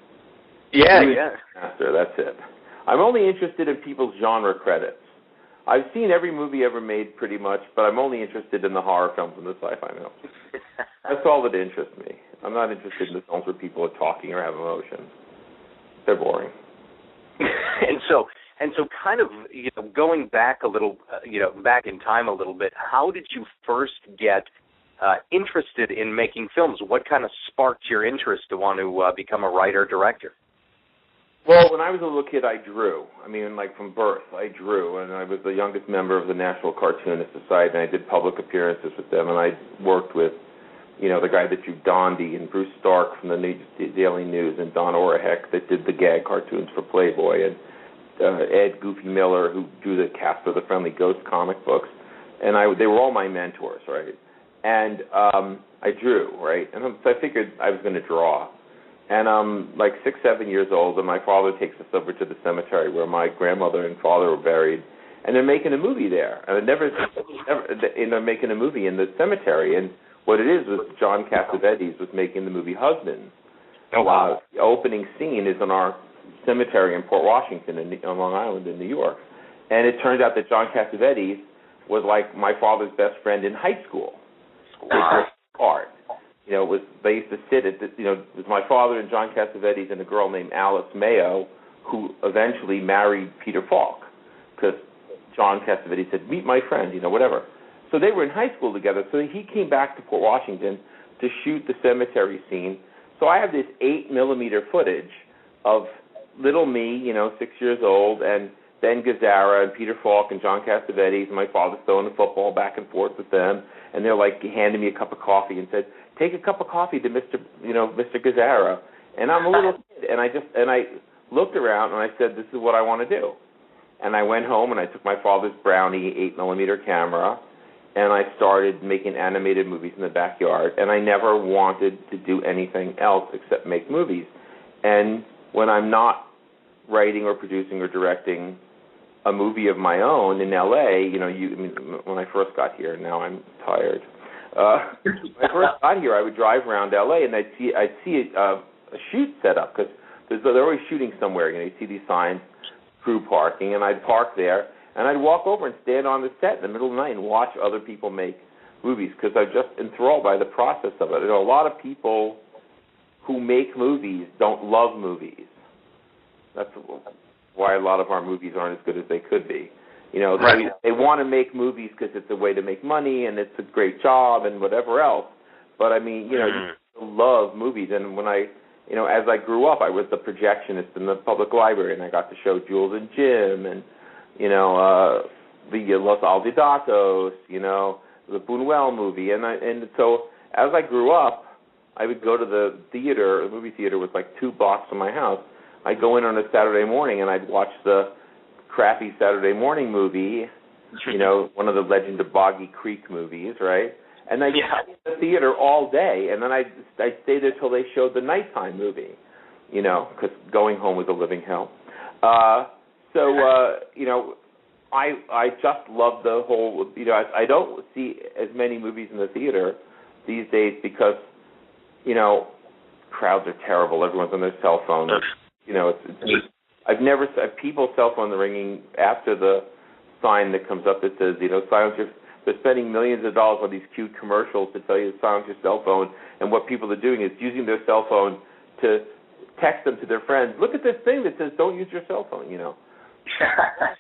Yeah. Beastmaster, that's it. I'm only interested in people's genre credits. I've seen every movie ever made pretty much, but I'm only interested in the horror films and the sci-fi films. That's all that interests me. I'm not interested in the films where people are talking or have emotion. They're boring. And so kind of, you know, going back a little, back in time a little bit, how did you first get interested in making films? What kind of sparked your interest to want to become a writer-director? Well, when I was a little kid, I drew. I mean, like from birth, I drew, and I was the youngest member of the National Cartoonist Society, and I did public appearances with them, and I worked with, you know, the guy that drew Dondi and Bruce Stark from the Daily News, and Don Orehek that did the gag cartoons for Playboy, and Ed Goofy Miller, who drew the Casper the Friendly Ghost comic books, and they were all my mentors, right? And I drew, right? And so I figured I was going to draw. And I'm like 6, 7 years old, and my father takes us over to the cemetery where my grandmother and father were buried, and they're making a movie there. And they're making a movie in the cemetery, and what it is was John Cassavetes was making the movie Husband. Oh, wow. The opening scene is in our cemetery in Port Washington on Long Island in New York. And it turns out that John Cassavetes was like my father's best friend in high school. Wow. Art. You know, they used to sit at it was my father and John Cassavetes and a girl named Alice Mayo, who eventually married Peter Falk, because John Cassavetes said, meet my friend, whatever. So they were in high school together. So he came back to Port Washington to shoot the cemetery scene. So I have this 8mm footage of little me, 6 years old, and Ben Gazzara and Peter Falk and John Cassavetes, and my father throwing the football back and forth with them, and they're like handing me a cup of coffee and said, take a cup of coffee to Mr. Gazzara. And I'm a little kid, and I looked around and I said, this is what I want to do. And I went home and I took my father's Brownie 8mm camera, and I started making animated movies in the backyard, and I never wanted to do anything else except make movies. And when I'm not writing or producing or directing a movie of my own in L.A., when I first got here, now I'm tired. When I first got here, I would drive around L.A. and I'd see a shoot set up, because they're always shooting somewhere. You see these signs, crew parking, and I'd park there, and I'd walk over and stand on the set in the middle of the night and watch other people make movies, because I'm just enthralled by the process of it. A lot of people who make movies don't love movies. That's why a lot of our movies aren't as good as they could be. Right. They want to make movies because it's a way to make money and it's a great job and whatever else. But you love movies. And when as I grew up, I was the projectionist in the public library, and I got to show Jules and Jim and the Los Olvidados, the Buñuel movie, and so as I grew up, I would go to the theater. The movie theater was like 2 blocks from my house. I'd go in on a Saturday morning and I'd watch the crappy Saturday morning movie, one of the Legend of Boggy Creek movies, right? And I'd stay in the theater all day, and then I'd stay there till they showed the nighttime movie, because going home was a living hell. I just love the whole, I don't see as many movies in the theater these days because, crowds are terrible. Everyone's on their cell phone. I've never people cell phone ringing after the sign that comes up that says, silence your. They're spending millions of dollars on these cute commercials to tell you to silence your cell phone, and what people are doing is using their cell phone to text them to their friends. Look at this thing that says don't use your cell phone.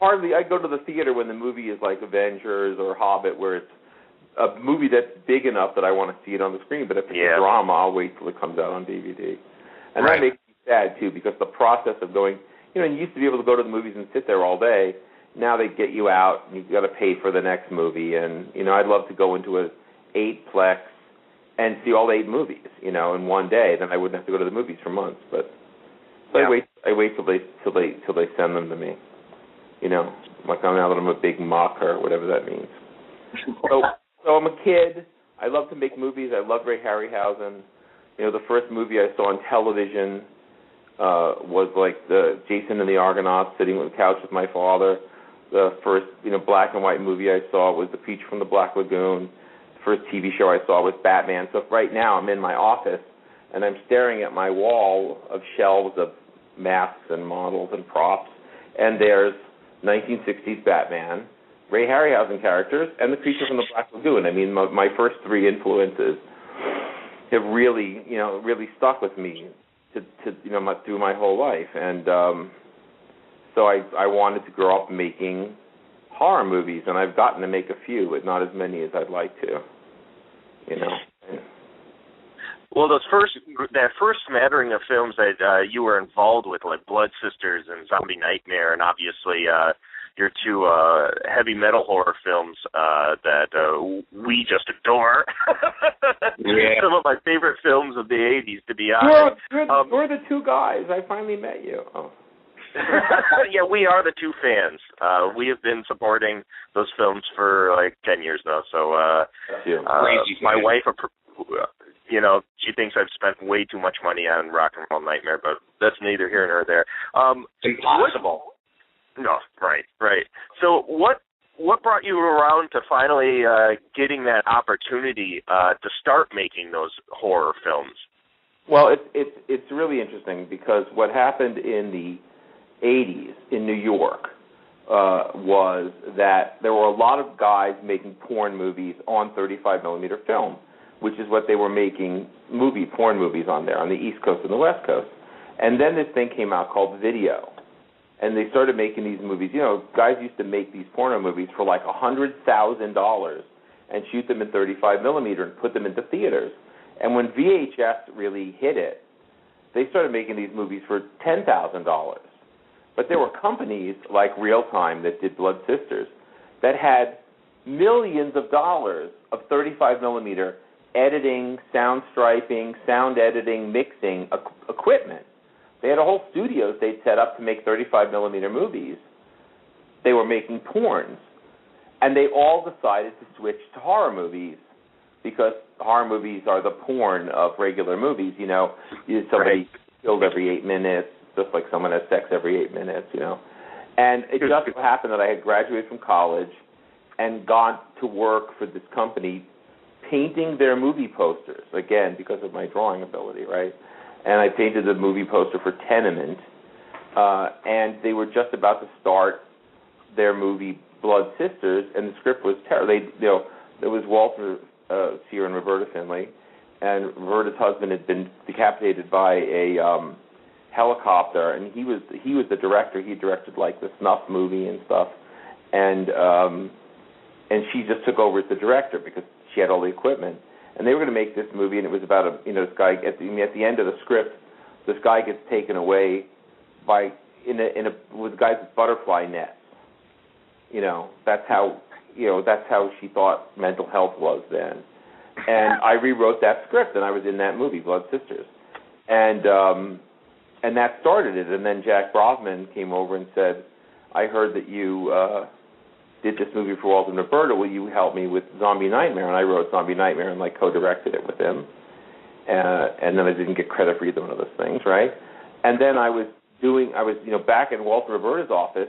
Hardly. I go to the theater when the movie is like Avengers or Hobbit, where it's a movie that's big enough that I want to see it on the screen. But if it's a drama, I'll wait till it comes out on DVD. And that makes me sad too, because the process of going, you used to be able to go to the movies and sit there all day. Now they get you out, and you've got to pay for the next movie. And I'd love to go into a 8-plex and see all 8 movies, in one day. Then I wouldn't have to go to the movies for months. But I wait till they send them to me. Like now that I'm a big mocker, whatever that means. So I'm a kid. I love to make movies. I love Ray Harryhausen. The first movie I saw on television was like the Jason and the Argonauts, sitting on the couch with my father. The first, black and white movie I saw was The Creature from the Black Lagoon. The first TV show I saw was Batman. So right now I'm in my office, and I'm staring at my wall of shelves of masks and models and props, and there's 1960s Batman, Ray Harryhausen characters, and The Creature from the Black Lagoon. My first 3 influences have really stuck with me through my whole life. And so I wanted to grow up making horror movies, and I've gotten to make a few, but not as many as I'd like to. Well, that first smattering of films that you were involved with, like Blood Sisters and Zombie Nightmare, and obviously your 2 heavy metal horror films that we just adore. Some of my favorite films of the 80s, to be honest. We're the 2 guys. I finally met you. Oh. Yeah, we are the 2 fans. We have been supporting those films for like 10 years now. So my wife, she thinks I've spent way too much money on Rock and Roll Nightmare, but that's neither here nor there. Impossible. No, right. So what brought you around to finally getting that opportunity to start making those horror films? Well, it's really interesting, because what happened in the 80s in New York was that there were a lot of guys making porn movies on 35 millimeter film, which is what they were making porn movies on there on the East Coast and the West Coast. And then this thing came out called video. And they started making these movies. You know, guys used to make these porno movies for like $100,000 and shoot them in 35 millimeter and put them into theaters. And when VHS really hit it, they started making these movies for $10,000. But there were companies like Real Time that did Blood Sisters that had millions of dollars of 35 millimeter editing, sound striping, sound editing, mixing equipment. They had a whole studios they'd set up to make 35 millimeter movies. They were making porns. And they all decided to switch to horror movies because horror movies are the porn of regular movies. You know, somebody killed every 8 minutes, just like someone has sex every 8 minutes, you know. And it just so happened that I had graduated from college and gone to work for this company painting their movie posters, again, because of my drawing ability, right? And I painted the movie poster for Tenement, and they were just about to start their movie Blood Sisters, and the script was terrible. There was Walter Sear and Roberta Finley, and Roberta's husband had been decapitated by a helicopter, and he was the director. He directed like the Snuff movie and stuff, and she just took over as the director because she had all the equipment. And they were going to make this movie, and it was about this guy. At the end of the script, this guy gets taken away with guys with butterfly nets. You know, that's how she thought mental health was then. And I rewrote that script, and I was in that movie, Blood Sisters, and that started it. And then Jack Brosman came over and said, "I heard that you did this movie for Walter and Roberta. Will you help me with Zombie Nightmare?" And I wrote Zombie Nightmare and co-directed it with him. And then I didn't get credit for either one of those things, right? And then I was back in Walter Roberta's office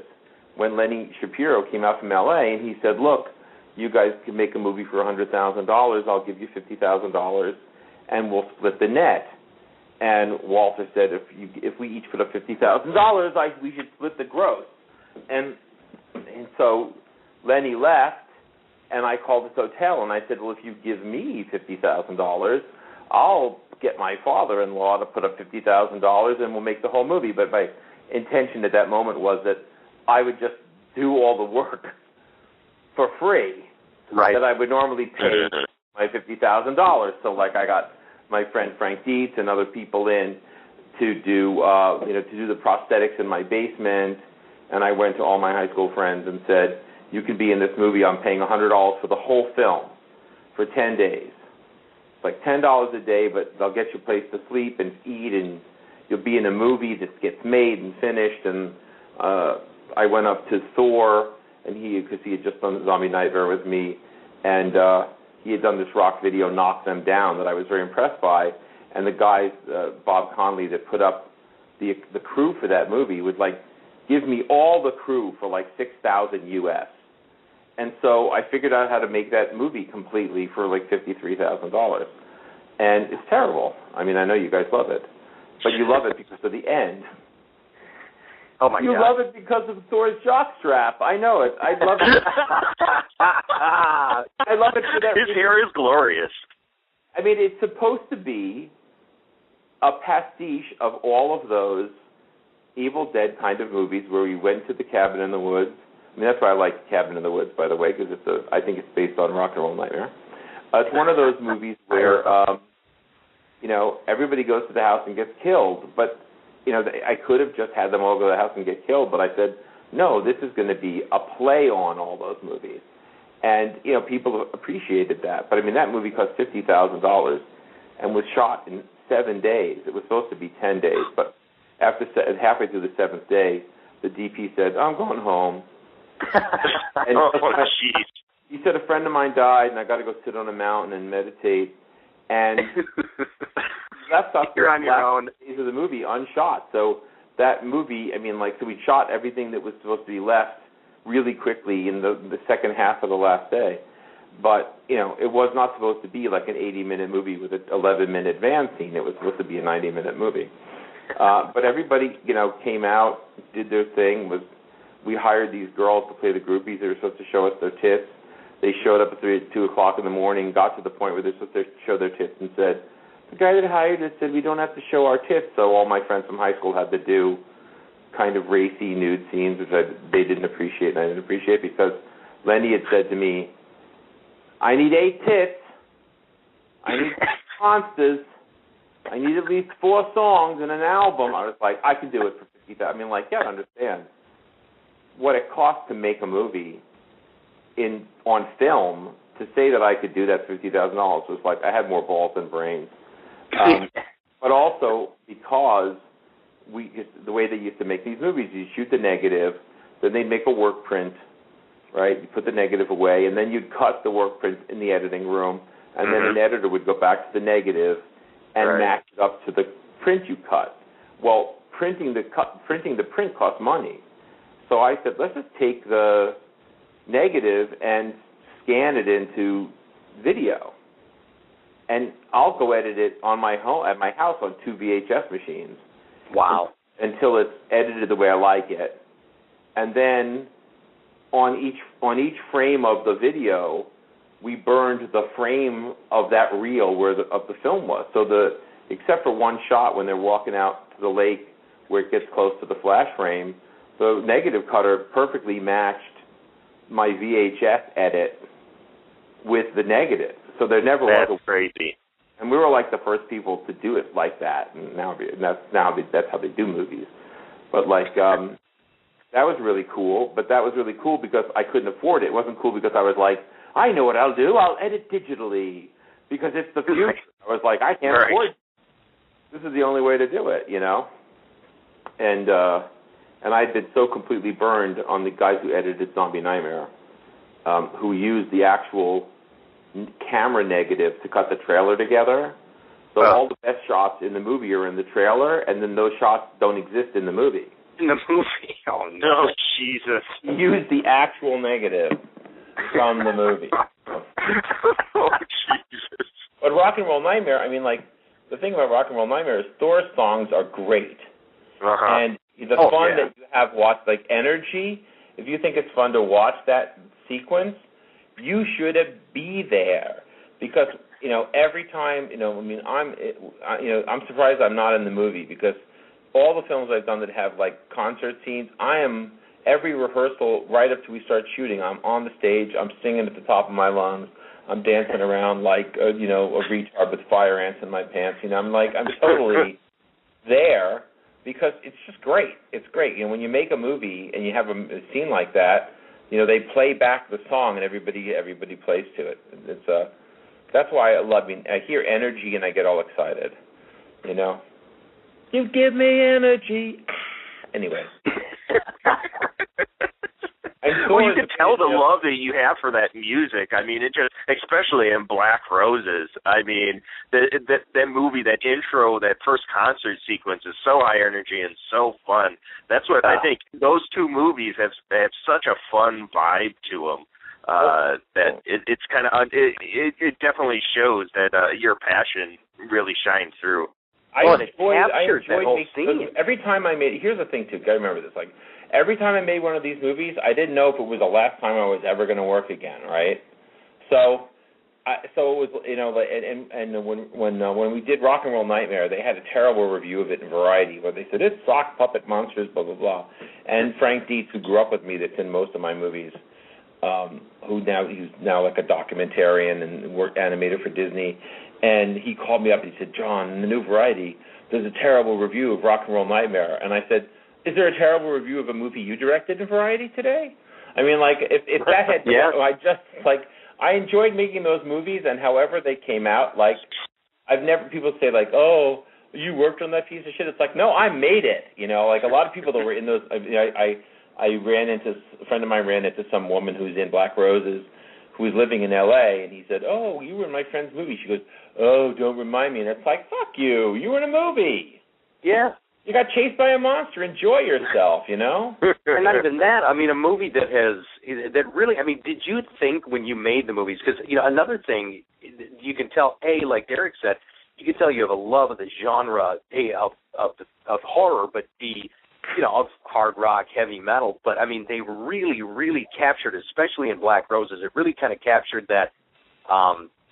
when Lenny Shapiro came out from L.A. and he said, "Look, you guys can make a movie for $100,000. I'll give you $50,000, and we'll split the net." And Walter said, "If we each put up $50,000, we should split the gross." And so Lenny left, and I called this hotel, and I said, "Well, if you give me $50,000, I'll get my father-in-law to put up $50,000, and we'll make the whole movie." But my intention at that moment was that I would just do all the work for free, right? That I would normally pay my $50,000. So, I got my friend Frank Dietz and other people in to do the prosthetics in my basement, and I went to all my high school friends and said, "You can be in this movie. I'm paying $100 for the whole film for 10 days. It's like $10 a day, but they'll get you a place to sleep and eat, and you'll be in a movie that gets made and finished." And I went up to Thor, and because he had just done Zombie Nightmare with me, and he had done this rock video, Knock Them Down, that I was very impressed by. And the guys, Bob Conley, that put up the crew for that movie would give me all the crew for $6,000 US. And so I figured out how to make that movie completely for $53,000. And it's terrible. I mean, I know you guys love it, but you love it because of the end. Oh my God! You love it because of Thor's jockstrap. I know it. I love it. I love it for that. His hair is glorious. I mean, it's supposed to be a pastiche of all of those Evil Dead kind of movies where we went to the cabin in the woods. I mean, that's why I like Cabin in the Woods, by the way, because I think it's based on Rock and Roll Nightmare. It's one of those movies where, everybody goes to the house and gets killed. But, I could have just had them all go to the house and get killed, but I said, no, this is going to be a play on all those movies. And, people appreciated that. But, I mean, that movie cost $50,000 and was shot in 7 days. It was supposed to be 10 days, but halfway through the 7th day, the DP said, "I'm going home." And jeez. He said, "A friend of mine died, and I got to go sit on a mountain and meditate." And that's us. You're on your own. Days of the movie unshot. So that movie, so we shot everything that was supposed to be left really quickly in the second half of the last day. But it was not supposed to be like an 80-minute movie with an 11-minute van scene. It was supposed to be a 90-minute movie. But everybody, came out, did their thing, was we hired these girls to play the groupies. They were supposed to show us their tits. They showed up at 2 o'clock in the morning, got to the point where they're supposed to show their tits, and said, the guy that hired us said we don't have to show our tits. So all my friends from high school had to do kind of racy nude scenes, which they didn't appreciate, and I didn't appreciate because Lenny had said to me, I need 8 tits, I need monsters, I need at least 4 songs and an album. I was like, I can do it for $50,000. I mean, like, yeah, I understand what it costs to make a movie on film. To say that I could do that for $50,000 was like I had more balls than brains. But also because the way they used to make these movies, you shoot the negative, then they'd make a work print, right? You put the negative away, and then you'd cut the work print in the editing room, and then an editor would go back to the negative and match it up to the print you cut. Well, printing the print costs money. So I said, let's just take the negative and scan it into video, and I'll go edit it at my house on 2 VHS machines. Wow! Until it's edited the way I like it, and then on each frame of the video, we burned the frame of that reel where of the film was. So except for one shot when they're walking out to the lake where it gets close to the flash frame, the negative cutter perfectly matched my VHS edit with the negative. So there never was a crazy. And we were like the first people to do it like that. And that's how they do movies. But like that was really cool. But that was really cool because I couldn't afford it. It wasn't cool because I was like, I know what I'll do. I'll edit digitally because it's the future. I was like, I can't afford it. This is the only way to do it, you know. And I'd been so completely burned on the guys who edited Zombie Nightmare, who used the actual camera negative to cut the trailer together. So all the best shots in the movie are in the trailer, and then those shots don't exist in the movie. In the movie? Oh, no. Jesus. Use the actual negative from the movie. Oh, Jesus. But Rock and Roll Nightmare, I mean, like, the thing about Rock and Roll Nightmare is Thor's songs are great. And the fun that you have watched, like Energy, if you think it's fun to watch that sequence, you should be there because, you know, every time, you know, I mean, I'm surprised I'm not in the movie because all the films I've done that have, like, concert scenes, I am, every rehearsal right up till we start shooting, I'm on the stage, I'm singing at the top of my lungs, I'm dancing around like, you know, a retard with fire ants in my pants, you know, I'm totally there because it's just great. It's great. You know, when you make a movie and you have a scene like that, you know, they play back the song and everybody plays to it. It's that's why I love. I mean, I hear Energy and I get all excited. You know, you give me energy. Anyway. Well, you can tell the love that you have for that music. I mean, it just, especially in Black Roses. I mean, that movie, that intro, that first concert sequence is so high energy and so fun. That's what I think. Those two movies have such a fun vibe to them that it's kind of it definitely shows that your passion really shines through. I enjoyed that whole scene. Every time I made, here's the thing too, gotta remember this, like, every time I made one of these movies, I didn't know if it was the last time I was ever going to work again, right? So it was, you know, and when we did Rock and Roll Nightmare, they had a terrible review of it in Variety where they said, it's sock puppet monsters, blah, blah, blah. And Frank Dietz, who grew up with me, that's in most of my movies, he's now like a documentarian and worked animator for Disney, and he called me up and he said, John, in the new Variety, there's a terrible review of Rock and Roll Nightmare. And I said, is there a terrible review of a movie you directed in Variety today? I mean, like, if that had... I enjoyed making those movies, and however they came out, like, people say, like, oh, you worked on that piece of shit. It's like, no, I made it, you know? Like, a lot of people that were in those... a friend of mine ran into some woman who's in Black Roses who was living in L.A., and he said, oh, you were in my friend's movie. She goes, oh, don't remind me. And it's like, fuck you. You were in a movie. Yeah. You got chased by a monster. Enjoy yourself, you know? And not even that. I mean, a movie that really, I mean, did you think when you made the movies, because, you know, another thing, you can tell, like Derrick said, you can tell you have a love of the genre, of horror, but B, of hard rock, heavy metal, but I mean, they really, really captured, especially in Black Roses, it really kind of captured that,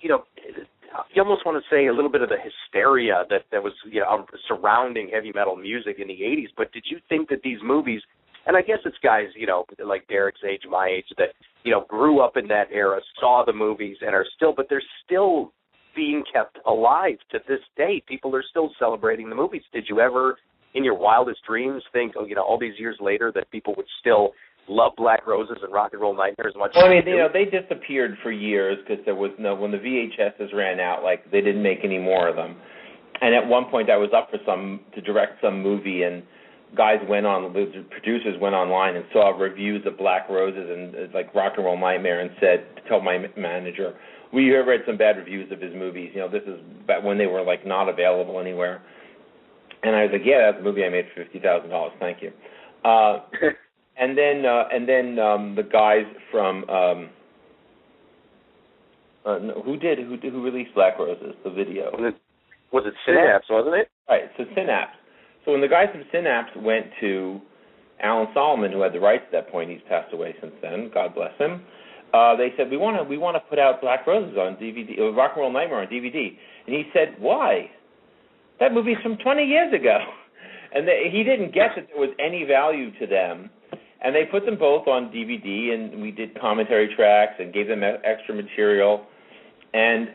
you almost want to say a little bit of the hysteria that was surrounding heavy metal music in the 80s. But did you think that these movies, and I guess it's guys, like Derrick's age, my age, that, grew up in that era, saw the movies, and are still, but they're still being kept alive to this day. People are still celebrating the movies. Did you ever, in your wildest dreams, think, all these years later, that people would still love Black Roses and Rock and Roll Nightmare as much as they do? They disappeared for years because there was when the VHSs ran out, they didn't make any more of them. And at one point I was up to direct some movie, and the producers went online and saw reviews of Black Roses and Rock and Roll Nightmare and told my manager, we have read some bad reviews of his movies. This is back when they were not available anywhere. And I was like, yeah, that's a movie I made for $50,000. Thank you. And then the guys from who released Black Roses, the video? Was it Synapse, wasn't it? Right, so Synapse. So when the guys from Synapse went to Alan Solomon, who had the rights at that point, he's passed away since then, God bless him, they said, we want to put out Black Roses on DVD, or Rock and Roll Nightmare on DVD. And he said, why? That movie's from 20 years ago. And he didn't get that there was any value to them. And they put them both on DVD, and we did commentary tracks and gave them extra material. And,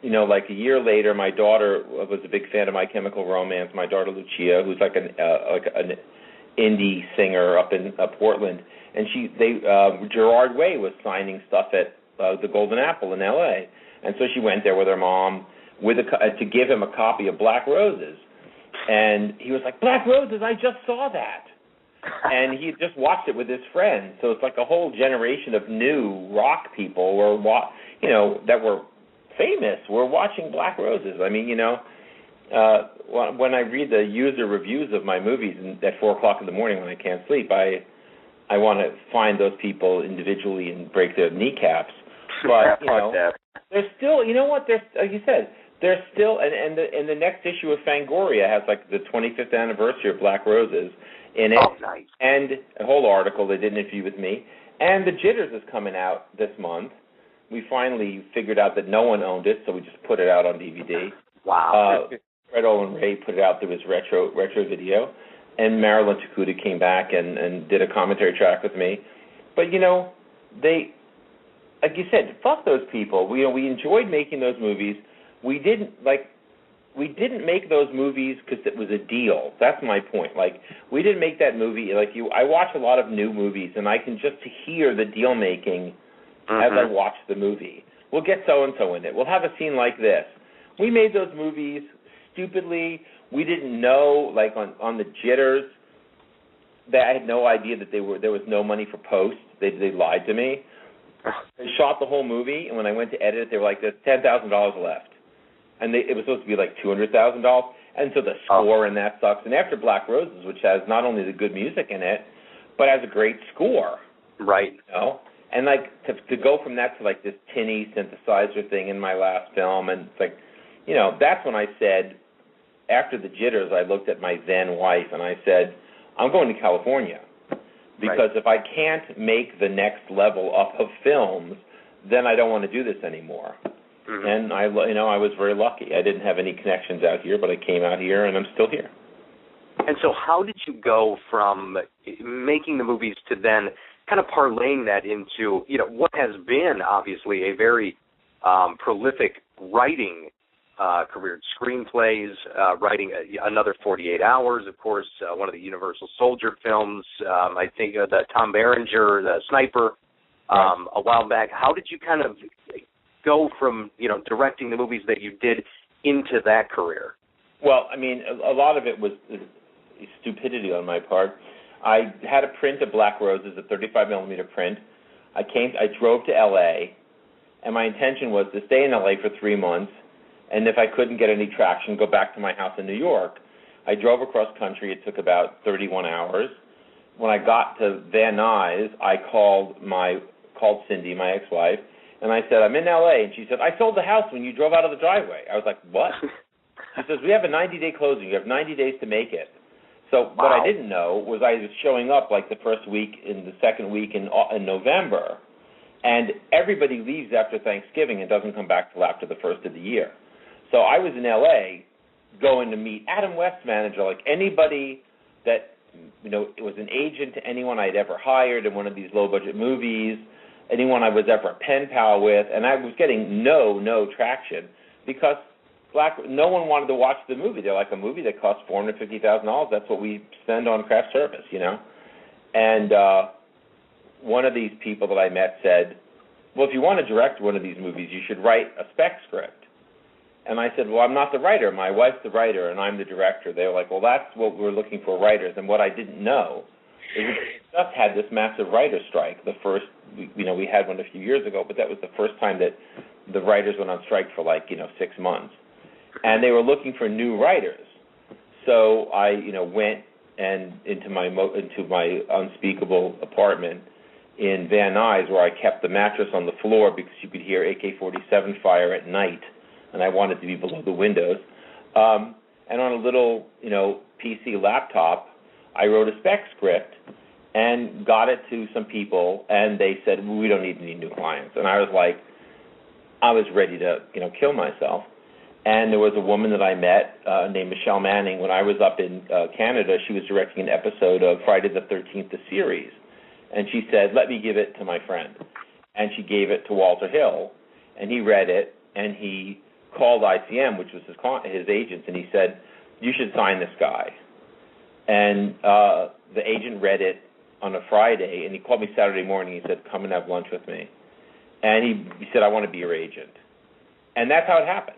a year later, my daughter was a big fan of My Chemical Romance. My daughter Lucia, who's an indie singer up in Portland, and Gerard Way was signing stuff at the Golden Apple in L.A. And so she went there with her mom to give him a copy of Black Roses. And he was like, Black Roses, I just saw that. And he just watched it with his friends. So it's a whole generation of new rock people that were famous were watching Black Roses. I mean, when I read the user reviews of my movies at 4 o'clock in the morning when I can't sleep, I want to find those people individually and break their kneecaps. But, they're still, there's, like you said, they're still, and the next issue of Fangoria has the 25th anniversary of Black Roses in it. Oh, nice. And a whole article they did an interview with me. And The Jitters is coming out this month. We finally figured out that no one owned it, so we just put it out on DVD. Wow. Fred Olin Ray put it out through his retro video. And Marilyn Takuda came back and did a commentary track with me. But, they, like you said, fuck those people. We enjoyed making those movies. We didn't make those movies because it was a deal. That's my point. We didn't make that movie. I watch a lot of new movies, and I can just hear the deal making as I watch the movie. We'll get so-and-so in it. We'll have a scene like this. We made those movies stupidly. We didn't know, on the Jitters, that I had no idea that there was no money for post. They lied to me. They shot the whole movie, and when I went to edit it, they were like, there's $10,000 left. And it was supposed to be $200,000. And so the score in that sucks. And after Black Roses, which has not only the good music in it, but has a great score. Right. And to go from that to this tinny synthesizer thing in my last film, and it's that's when I said, after The Jitters, I looked at my then wife and I said, I'm going to California. Because if I can't make the next level up of films, then I don't want to do this anymore. Mm-hmm. And I was very lucky. I didn't have any connections out here, but I came out here, and I'm still here. And so how did you go from making the movies to then kind of parlaying that into, what has been obviously a very prolific writing career, screenplays, writing another 48 Hours, of course, one of the Universal Soldier films, I think the Tom Berenger, the Sniper, a while back. How did you kind of go from, directing the movies that you did into that career? Well, I mean, a lot of it was stupidity on my part. I had a print of Black Roses, a 35mm print. I drove to L.A., and my intention was to stay in L.A. for 3 months, and if I couldn't get any traction, go back to my house in New York. I drove across country. It took about 31 hours. When I got to Van Nuys, I called Cindy, my ex-wife, and I said, I'm in L.A., and she said, I sold the house when you drove out of the driveway. I was like, what? She says, we have a 90-day closing. You have 90 days to make it. So what I didn't know was I was showing up like the first week, in the second week in November, and everybody leaves after Thanksgiving and doesn't come back till after the first of the year. So I was in L.A. going to meet Adam West's manager, like anybody that, you know, it was an agent to anyone I'd ever hired in one of these low-budget movies, anyone I was ever a pen pal with, and I was getting no traction because no one wanted to watch the movie. They're like, a movie that costs $450,000, that's what we spend on craft service, you know? And one of these people that I met said, well, if you want to direct one of these movies, you should write a spec script. And I said, well, I'm not the writer. My wife's the writer, and I'm the director. They were like, well, that's what we're looking for, writers. And what I didn't know is we just had this massive writer strike. The first, you know, we had one a few years ago, but that was the first time that the writers went on strike for 6 months. And they were looking for new writers. So I, went into my unspeakable apartment in Van Nuys, where I kept the mattress on the floor because you could hear AK-47 fire at night, and I wanted to be below the windows. And on a little, PC laptop, I wrote a spec script and got it to some people, and they said, well, we don't need any new clients. And I was ready to, kill myself. And there was a woman that I met named Michelle Manning. When I was up in Canada, she was directing an episode of Friday the 13th, the series. And she said, let me give it to my friend. And she gave it to Walter Hill, and he read it, and he called ICM, which was his agents, and he said, you should sign this guy. And the agent read it on a Friday, and he called me Saturday morning. He said, come and have lunch with me. And he said, I want to be your agent. And that's how it happened.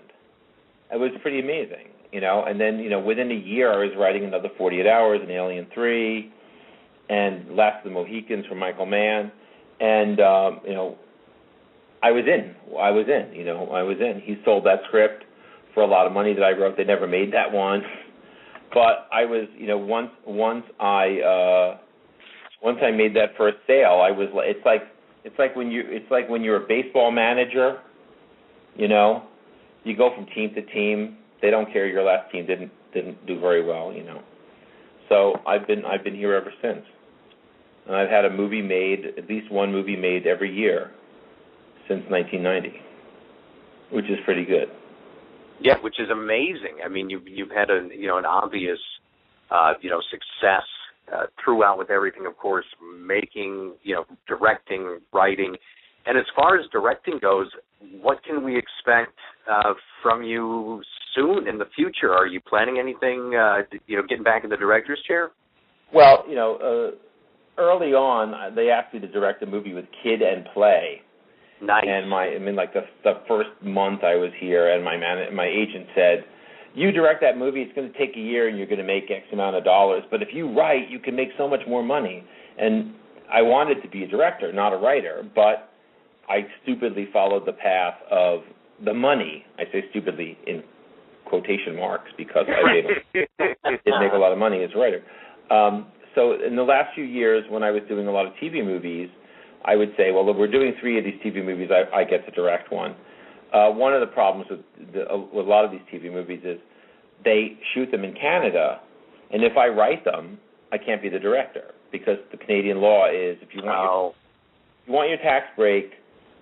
It was pretty amazing, And then, within a year, I was writing another 48 Hours and Alien 3 and Last of the Mohicans from Michael Mann. And, I was in. He sold that script for a lot of money that I wrote. They never made that one. But I was, once I made that first sale, I was. It's like when you're a baseball manager, you go from team to team. They don't care your last team didn't do very well, So I've been here ever since, and I've had a movie made, at least one movie made every year since 1990, which is pretty good. Yeah, which is amazing. I mean, you've had an obvious success throughout with everything, of course, making, directing, writing. And as far as directing goes, what can we expect from you soon in the future? Are you planning anything, getting back in the director's chair? Well, early on, they asked me to direct a movie with Kid and Play. Nice. And the first month I was here, and my agent said, you direct that movie, it's going to take a year, and you're going to make X amount of dollars. But if you write, you can make so much more money. And I wanted to be a director, not a writer, but I stupidly followed the path of the money. I say stupidly in quotation marks because I did make a lot of money as a writer. So in the last few years, when I was doing a lot of TV movies, I would say, well, if we're doing 3 of these TV movies, I get to direct one. One of the problems with a lot of these TV movies is they shoot them in Canada, and if I write them, I can't be the director because the Canadian law is if you want your tax break,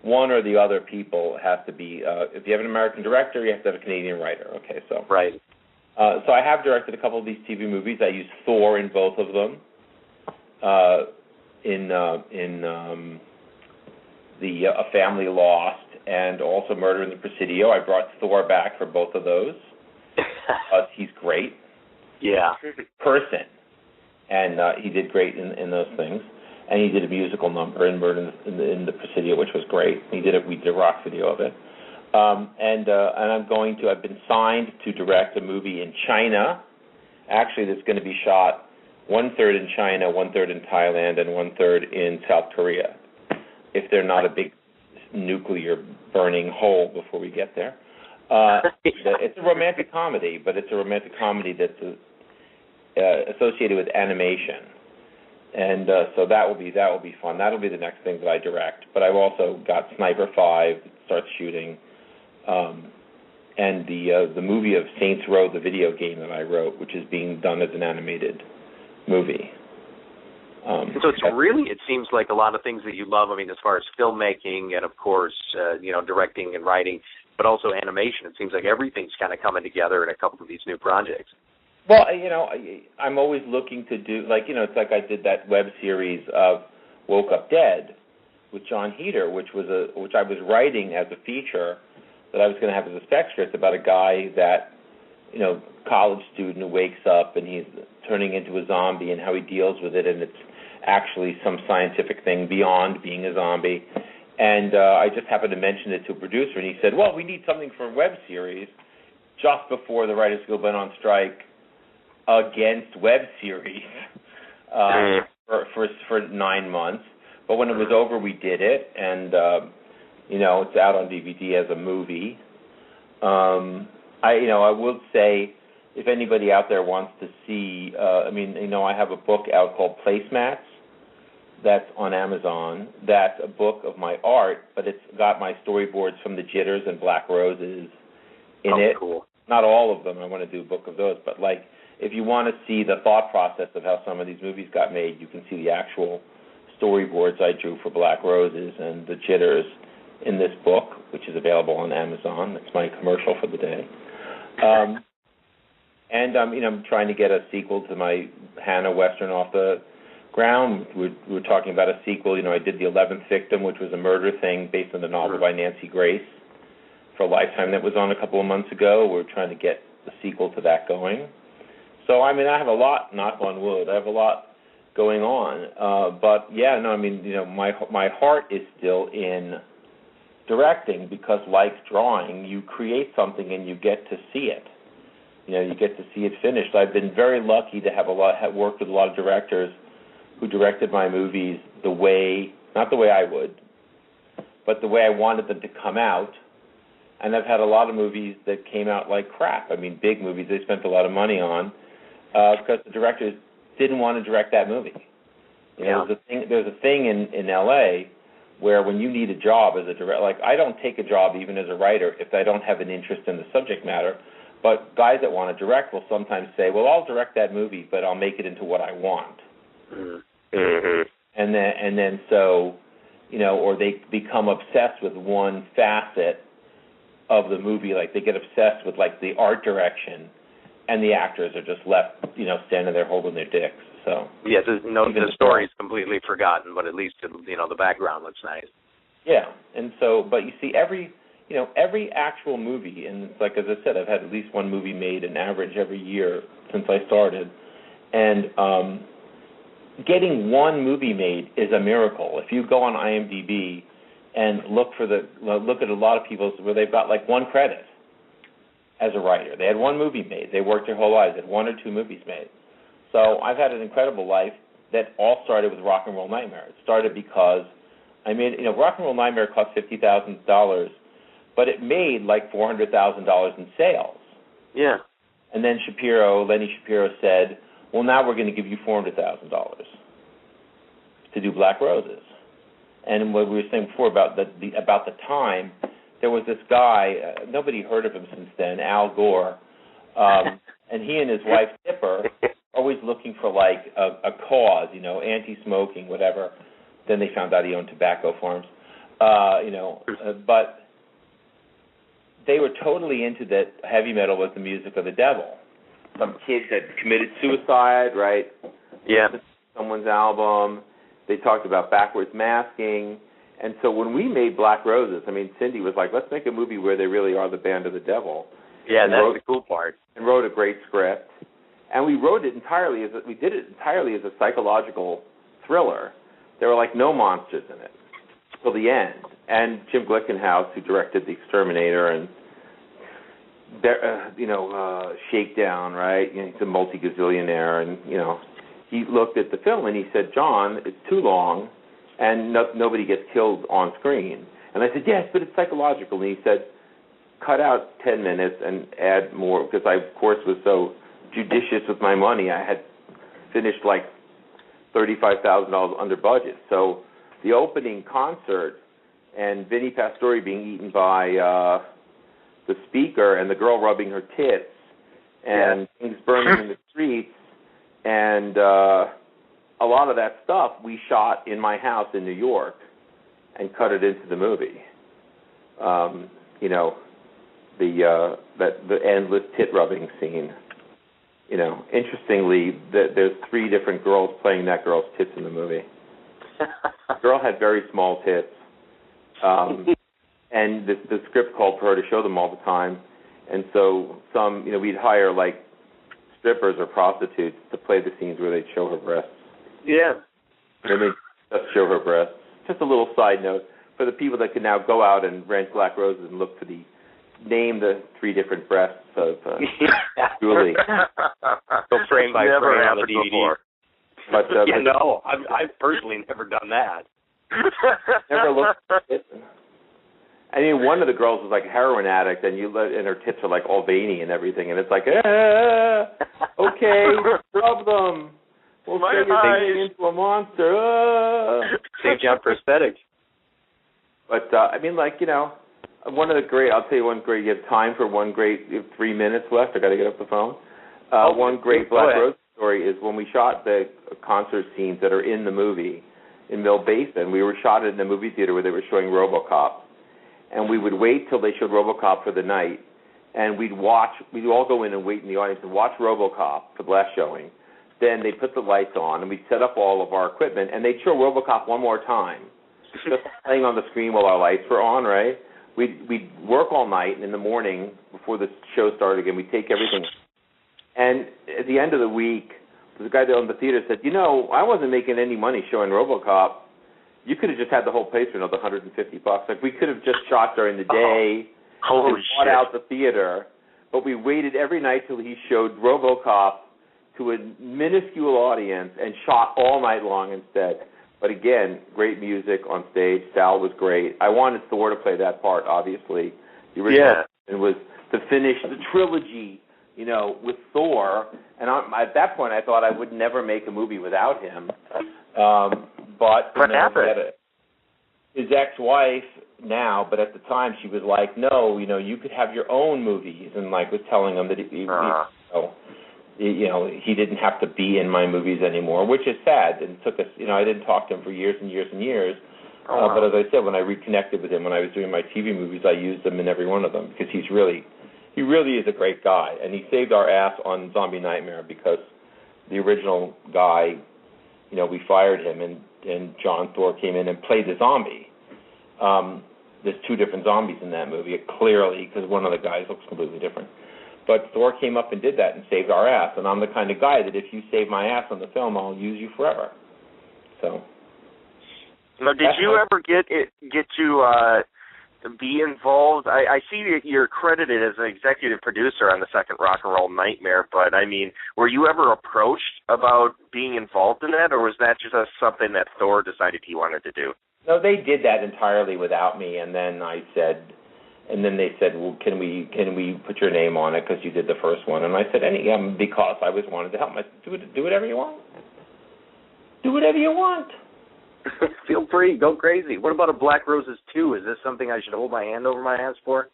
one or the other people have to be, if you have an American director, you have to have a Canadian writer. Okay, so. Right. So I have directed a couple of these TV movies. I used Thor in both of them. A Family Lost and also Murder in the Presidio. I brought Thor back for both of those. He's great. Yeah. Person. And he did great in those things. And he did a musical number in Murder in the Presidio, which was great. We did a rock video of it. And I've been signed to direct a movie in China. Actually, that's going to be shot 1/3 in China, 1/3 in Thailand, and 1/3 in South Korea, if they're not a big nuclear burning hole before we get there. It's a romantic comedy, but it's a romantic comedy that's associated with animation. And so that will be fun. That'll be the next thing that I direct. But I've also got Sniper 5 that starts shooting, and the movie of Saints Row, the video game that I wrote, which is being done as an animated movie. So it's really, it seems like a lot of things that you love, I mean, as far as filmmaking and, of course, directing and writing, but also animation. It seems like everything's kind of coming together in a couple of these new projects. Well, I'm always looking to do, it's like I did that web series of Woke Up Dead with John Heder, which I was writing as a feature that I was going to have as a spec script about a guy that, college student who wakes up and he's turning into a zombie and how he deals with it, and it's actually some scientific thing beyond being a zombie. And I just happened to mention it to a producer, and he said, well, we need something for a web series just before the Writers Guild went on strike against web series for 9 months. But when it was over, we did it, and, it's out on DVD as a movie. I will say, if anybody out there wants to see, I have a book out called Placemats that's on Amazon. That's a book of my art, but it's got my storyboards from the Jitters and Black Roses in it. Cool. Not all of them. I want to do a book of those, but if you want to see the thought process of how some of these movies got made, you can see the actual storyboards I drew for Black Roses and the Jitters in this book, which is available on Amazon. That's my commercial for the day. And I'm trying to get a sequel to my Hannah Western off the ground. We're talking about a sequel. I did The 11th Victim, which was a murder thing based on the novel by Nancy Grace for Lifetime that was on a couple of months ago. We're trying to get the sequel to that going. So, I have a lot, knock on wood, I have a lot going on. My heart is still in directing because, like drawing, you create something and you get to see it. You get to see it finished. I've been very lucky to have worked with a lot of directors who directed my movies not the way I would, but the way I wanted them to come out. And I've had a lot of movies that came out like crap. Big movies they spent a lot of money on because the directors didn't want to direct that movie. There's a thing in L.A. where when you need a job as a director, I don't take a job even as a writer if I don't have an interest in the subject matter. But guys that want to direct will sometimes say, well, I'll direct that movie, but I'll make it into what I want. Mm-hmm. And then so, or they become obsessed with one facet of the movie, they get obsessed with the art direction, and the actors are just left, standing there holding their dicks. So the story's completely forgotten, but at least the background looks nice. Yeah, and so, but you see every actual movie, and as I said, I've had at least one movie made an average every year since I started, and getting one movie made is a miracle. If you go on IMDb and look at a lot of people's where they've got one credit as a writer. They had one movie made. They worked their whole lives. They had one or two movies made. So I've had an incredible life that all started with Rock and Roll Nightmare. It started because Rock and Roll Nightmare cost $50,000, but it made $400,000 in sales. Yeah. And then Lenny Shapiro said, well, now we're going to give you $400,000 to do Black Roses. And what we were saying before about the time, there was this guy, nobody heard of him since then, Al Gore, and he and his wife Tipper always looking for a cause, anti-smoking, whatever. Then they found out he owned tobacco farms, but they were totally into that heavy metal was the music of the devil. Some kids had committed suicide, right? Yeah. Someone's album. They talked about backwards masking. And so when we made Black Roses, Cindy was like, let's make a movie where they really are the band of the devil. Yeah, that's the cool part. And wrote a great script. And we did it entirely as a psychological thriller. There were no monsters in it till the end. And Jim Glickenhaus, who directed The Exterminator and Shakedown, right? He's a multi-gazillionaire, and he looked at the film and he said, John, it's too long, and nobody gets killed on screen. And I said, yes, but it's psychological. And he said, cut out 10 minutes and add more, because I, of course, was so judicious with my money. I had finished $35,000 under budget. So the opening concert and Vinnie Pastore being eaten by the speaker and the girl rubbing her tits and things burning in the streets And a lot of that stuff we shot in my house in New York and cut it into the movie. You know, the endless tit rubbing scene. You know, interestingly, there's 3 different girls playing that girl's tits in the movie. The girl had very small tits, and the script called for her to show them all the time. And so we'd hire like strippers or prostitutes to play the scenes where they'd show her breasts. Yeah. They would just show her breasts. Just a little side note for the people that can now go out and rent Black Roses and look for name the 3 different breasts of Julie. So frame by never frame on the happened DVD. before. But, No, I've personally never done that. Never looked at it. I mean, one of the girls was like a heroin addict, and her tits are like all veiny and everything, and it's like, okay, rub them. We'll turn your thing into a monster. Save you on prosthetics. But I mean, like, you know, I'll tell you one great. You have time for one great. You have 3 minutes left. I got to get off the phone. One great Black Rose story is when we shot the concert scenes that are in the movie in Mill Basin. We were shot in the movie theater where they were showing RoboCop. And we would wait till they showed RoboCop for the night, and we'd all go in and wait in the audience and watch RoboCop for the last showing. Then they'd put the lights on, and we'd set up all of our equipment, and they'd show RoboCop one more time, just playing on the screen while our lights were on, right? We'd work all night, and in the morning, before the show started again, we'd take everything. And at the end of the week, the guy that owned the theater said, you know, I wasn't making any money showing RoboCop. You could have just had the whole place for another $150. Like, we could have just shot during the day and bought out the theater, but we waited every night till he showed RoboCop to a minuscule audience and shot all night long instead. But again, great music on stage. Sal was great. I wanted Thor to play that part, obviously. The original was to finish the trilogy, you know, with Thor. And at that point, I thought I would never make a movie without him. But what happened? His ex-wife now, but at the time she was like, no, you know, you could have your own movies, and like was telling him that he didn't have to be in my movies anymore, which is sad. And took us, you know, I didn't talk to him for years and years and years. But as I said, when I reconnected with him when I was doing my TV movies, I used him in every one of them because he really is a great guy, and he saved our ass on Zombie Nightmare because the original guy, you know, we fired him, and John Thor came in and played the zombie. There's 2 different zombies in that movie, clearly, because one of the guys looks completely different. But Thor came up and did that and saved our ass, and I'm the kind of guy that if you save my ass on the film, I'll use you forever. So. Now, did you ever get to be involved? I see that you're credited as an executive producer on the second Rock and Roll Nightmare, but I mean, were you ever approached about being involved in that, or was that just something that Thor decided he wanted to do? No, they did that entirely without me, and then they said, well, can we put your name on it because you did the first one? And I said, because I was wanted to help. I said, do whatever you want. Do whatever you want. Feel free, go crazy. What about a Black Roses 2? Is this something I should hold my hand over my ass for?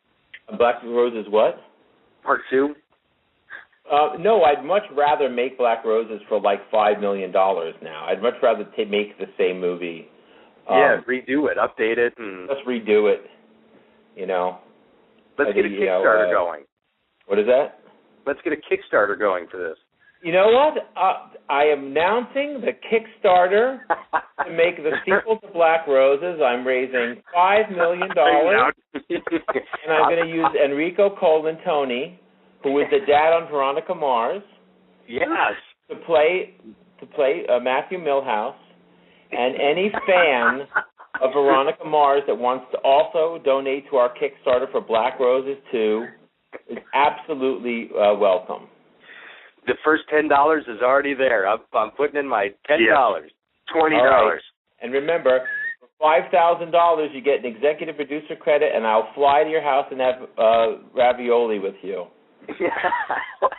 A Black Roses what? Part 2? No, I'd much rather make Black Roses for like $5 million now. I'd much rather make the same movie. Redo it, update it, and just redo it. You know. Let's get a Kickstarter going. What is that? Let's get a Kickstarter going for this. You know what? I am announcing the Kickstarter to make the sequel to Black Roses. I'm raising $5 million, and I'm going to use Enrico Colantoni, who is the dad on Veronica Mars. Yes. To play Matthew Milhouse, and any fan of Veronica Mars that wants to also donate to our Kickstarter for Black Roses 2 is absolutely welcome. The first $10 is already there. I'm putting in my $10. $20. Right. And remember, for $5,000, you get an executive producer credit, and I'll fly to your house and have ravioli with you.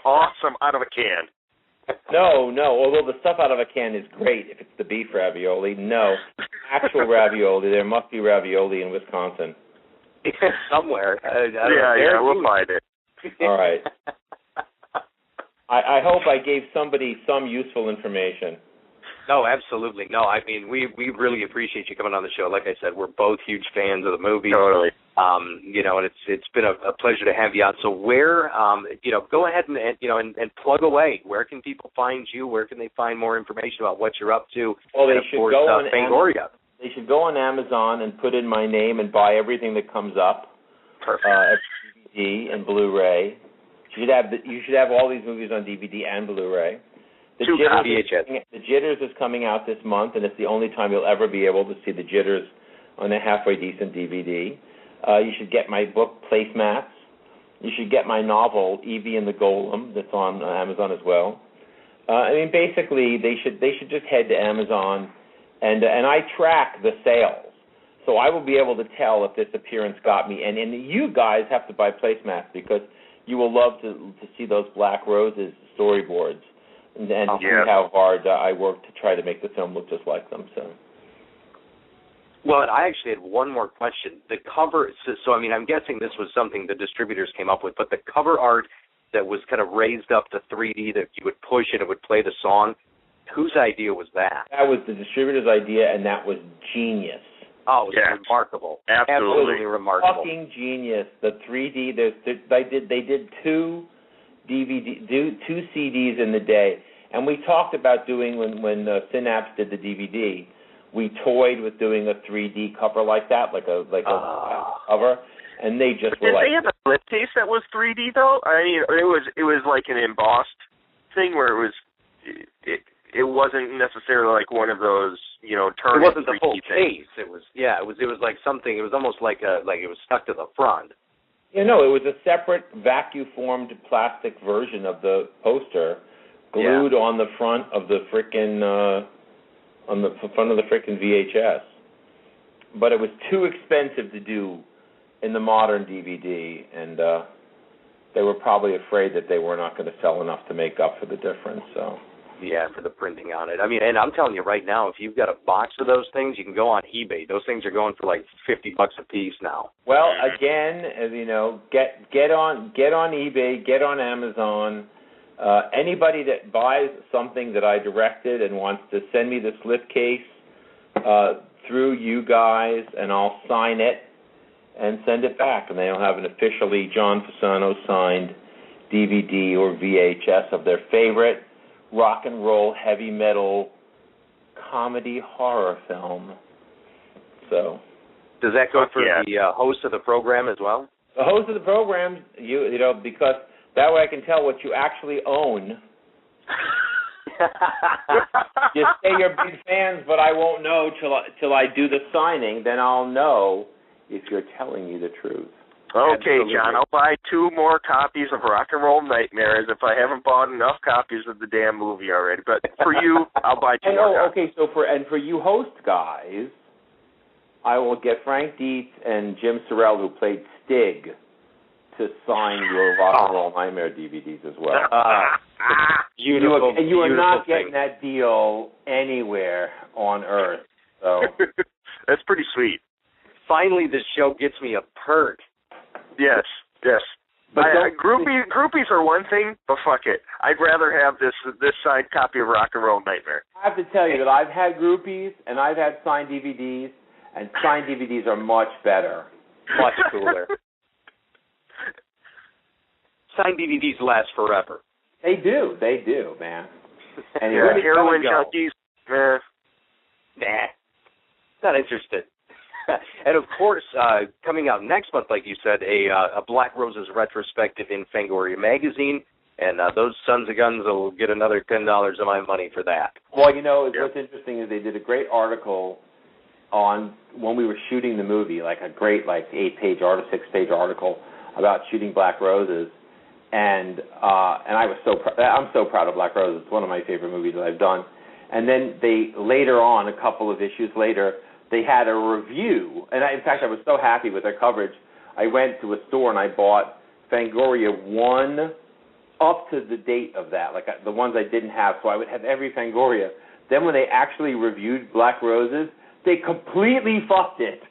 Awesome, out of a can. No, although the stuff out of a can is great if it's the beef ravioli. No, actual ravioli. There must be ravioli in Wisconsin. Somewhere. We'll find it. All right. I hope I gave somebody some useful information. No, absolutely. No, I mean, we really appreciate you coming on the show. Like I said, we're both huge fans of the movie. Totally. You know, and it's been a pleasure to have you on. So where, you know, go ahead and plug away. Where can people find you? Where can they find more information about what you're up to? Well, they should go on Fangoria. They should go on Amazon and put in my name and buy everything that comes up. Perfect. DVD and Blu-ray. You should have all these movies on DVD and Blu-ray. The Jitters is coming out this month, and it's the only time you'll ever be able to see The Jitters on a halfway decent DVD. You should get my book, Placemats. You should get my novel, Evie and the Golem, that's on Amazon as well. I mean, basically, they should just head to Amazon, and I track the sales. So I will be able to tell if this appearance got me. And you guys have to buy Placemats because you will love to see those Black Roses storyboards and see how hard I worked to try to make the film look just like them. So. Well, and I actually had one more question. The cover, so I mean, I'm guessing this was something the distributors came up with, but the cover art that was kind of raised up to 3D that you would push and it would play the song, whose idea was that? That was the distributor's idea, and that was genius. Oh, it was remarkable. Absolutely remarkable. Fucking genius. The 3D. They did two CDs in the day, and we talked about doing when Synapse did the DVD. We toyed with doing a 3D cover like that, like a cover, and they just were like. Did they have a slipcase that was 3D though? I mean, it was like an embossed thing where it wasn't necessarily like one of those, you know, turn. It wasn't the whole things. case. It was like something. It was almost like it was stuck to the front. You know, it was a separate vacuum-formed plastic version of the poster, glued on the front of the frickin' VHS. But it was too expensive to do in the modern DVD, and they were probably afraid that they were not going to sell enough to make up for the difference. So. Yeah, for the printing on it. I mean, and I'm telling you right now, if you've got a box of those things, you can go on eBay. Those things are going for like $50 a piece now. Well, again, as you know, get on eBay, get on Amazon. Anybody that buys something that I directed and wants to send me the slipcase through you guys, and I'll sign it and send it back, and they'll have an officially John Fasano signed DVD or VHS of their favorite rock and roll, heavy metal, comedy horror film. So, does that go for the host of the program as well? The host of the program, you know, because that way I can tell what you actually own. You say you're big fans, but I won't know till I do the signing. Then I'll know if you're telling me the truth. Okay, Absolutely. John, I'll buy 2 more copies of Rock and Roll Nightmares if I haven't bought enough copies of the damn movie already. But for you, I'll buy 2 more copies. Okay, so for you host guys, I will get Frank Dietz and Jim Sorrell, who played Stig, to sign your Rock and Roll Nightmare DVDs as well. Beautiful. And you are not getting that deal anywhere on Earth. So That's pretty sweet. Finally, this show gets me a perk. Yes. But groupies are one thing, but fuck it. I'd rather have this signed copy of Rock and Roll Nightmare. I have to tell you that I've had groupies and I've had signed DVDs, and signed DVDs are much better, much cooler. Signed DVDs last forever. They do, man. Anyway, heroin junkies, nah, not interested. And of course, coming out next month, like you said, a Black Roses retrospective in Fangoria magazine, and those sons of guns will get another $10 of my money for that. Well, you know, what's interesting is they did a great article on when we were shooting the movie, like a great 8-page or 6-page article about shooting Black Roses, and I was I'm so proud of Black Roses. It's one of my favorite movies that I've done. And then they later on, a couple of issues later, they had a review, and in fact, I was so happy with their coverage. I went to a store and I bought Fangoria 1 up to the date of that, like the ones I didn't have, so I would have every Fangoria. Then when they actually reviewed Black Roses, they completely fucked it.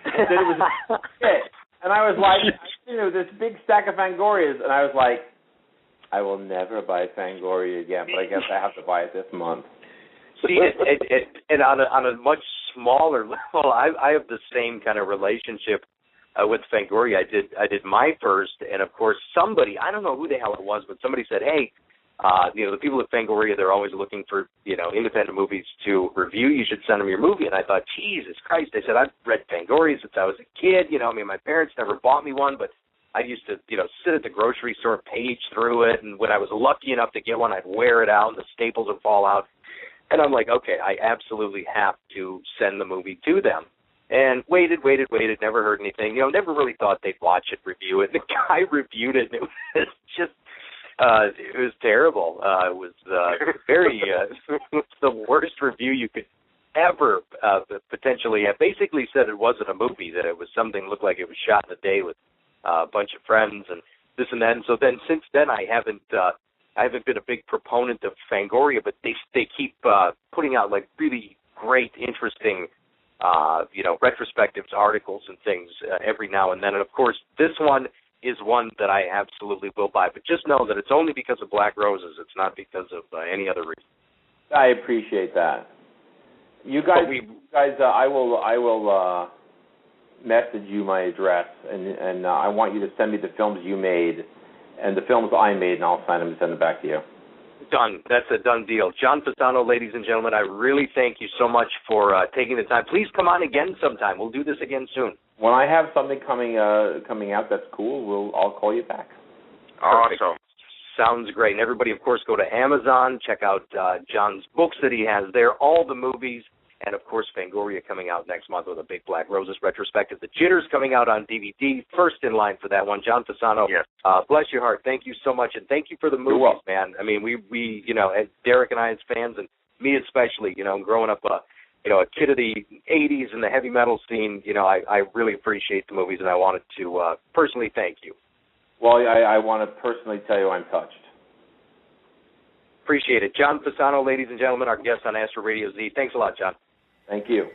They said it was shit. And I was like, this big stack of Fangorias, and I was like, I will never buy Fangoria again, but I guess I have to buy it this month. See, and on a much smaller level, I have the same kind of relationship with Fangoria. I did my first, and of course somebody, I don't know who the hell it was, but somebody said, hey, the people at Fangoria, they're always looking for, independent movies to review. You should send them your movie. And I thought, Jesus Christ. I said, I've read Fangoria since I was a kid. My parents never bought me one, but I used to, sit at the grocery store, page through it. And when I was lucky enough to get one, I'd wear it out and the staples would fall out. And I'm like, okay, I absolutely have to send the movie to them. And waited, never heard anything. Never really thought they'd watch it, review it. And the guy reviewed it, and it was just, it was terrible. It was very, it was the worst review you could ever potentially have. Basically said it wasn't a movie, that it was something looked like it was shot in a day with a bunch of friends and this and that. And so then, since then, I haven't been a big proponent of Fangoria, but they keep putting out like really great, interesting, retrospectives, articles, and things every now and then. And of course, this one is one that I absolutely will buy. But just know that it's only because of Black Roses. It's not because of any other reason. I appreciate that. You guys, I will message you my address, and I want you to send me the films you made and the films I made, and I'll sign them and send them back to you. Done. That's a done deal. John Fasano, ladies and gentlemen, I really thank you so much for taking the time. Please come on again sometime. We'll do this again soon. When I have something coming out that's cool, I'll call you back. Awesome. Sounds great. And everybody, of course, go to Amazon, check out John's books that he has there, all the movies, and, of course, Fangoria coming out next month with a Big Black Roses retrospective. The Jitters coming out on DVD, first in line for that one. John Fasano, yes. Bless your heart. Thank you so much, and thank you for the movies, man. I mean, we Derrick and I as fans, and me especially, growing up a kid of the 80s and the heavy metal scene, I really appreciate the movies, and I wanted to personally thank you. Well, I want to personally tell you I'm touched. Appreciate it. John Fasano, ladies and gentlemen, our guest on Astro Radio Z. Thanks a lot, John. Thank you.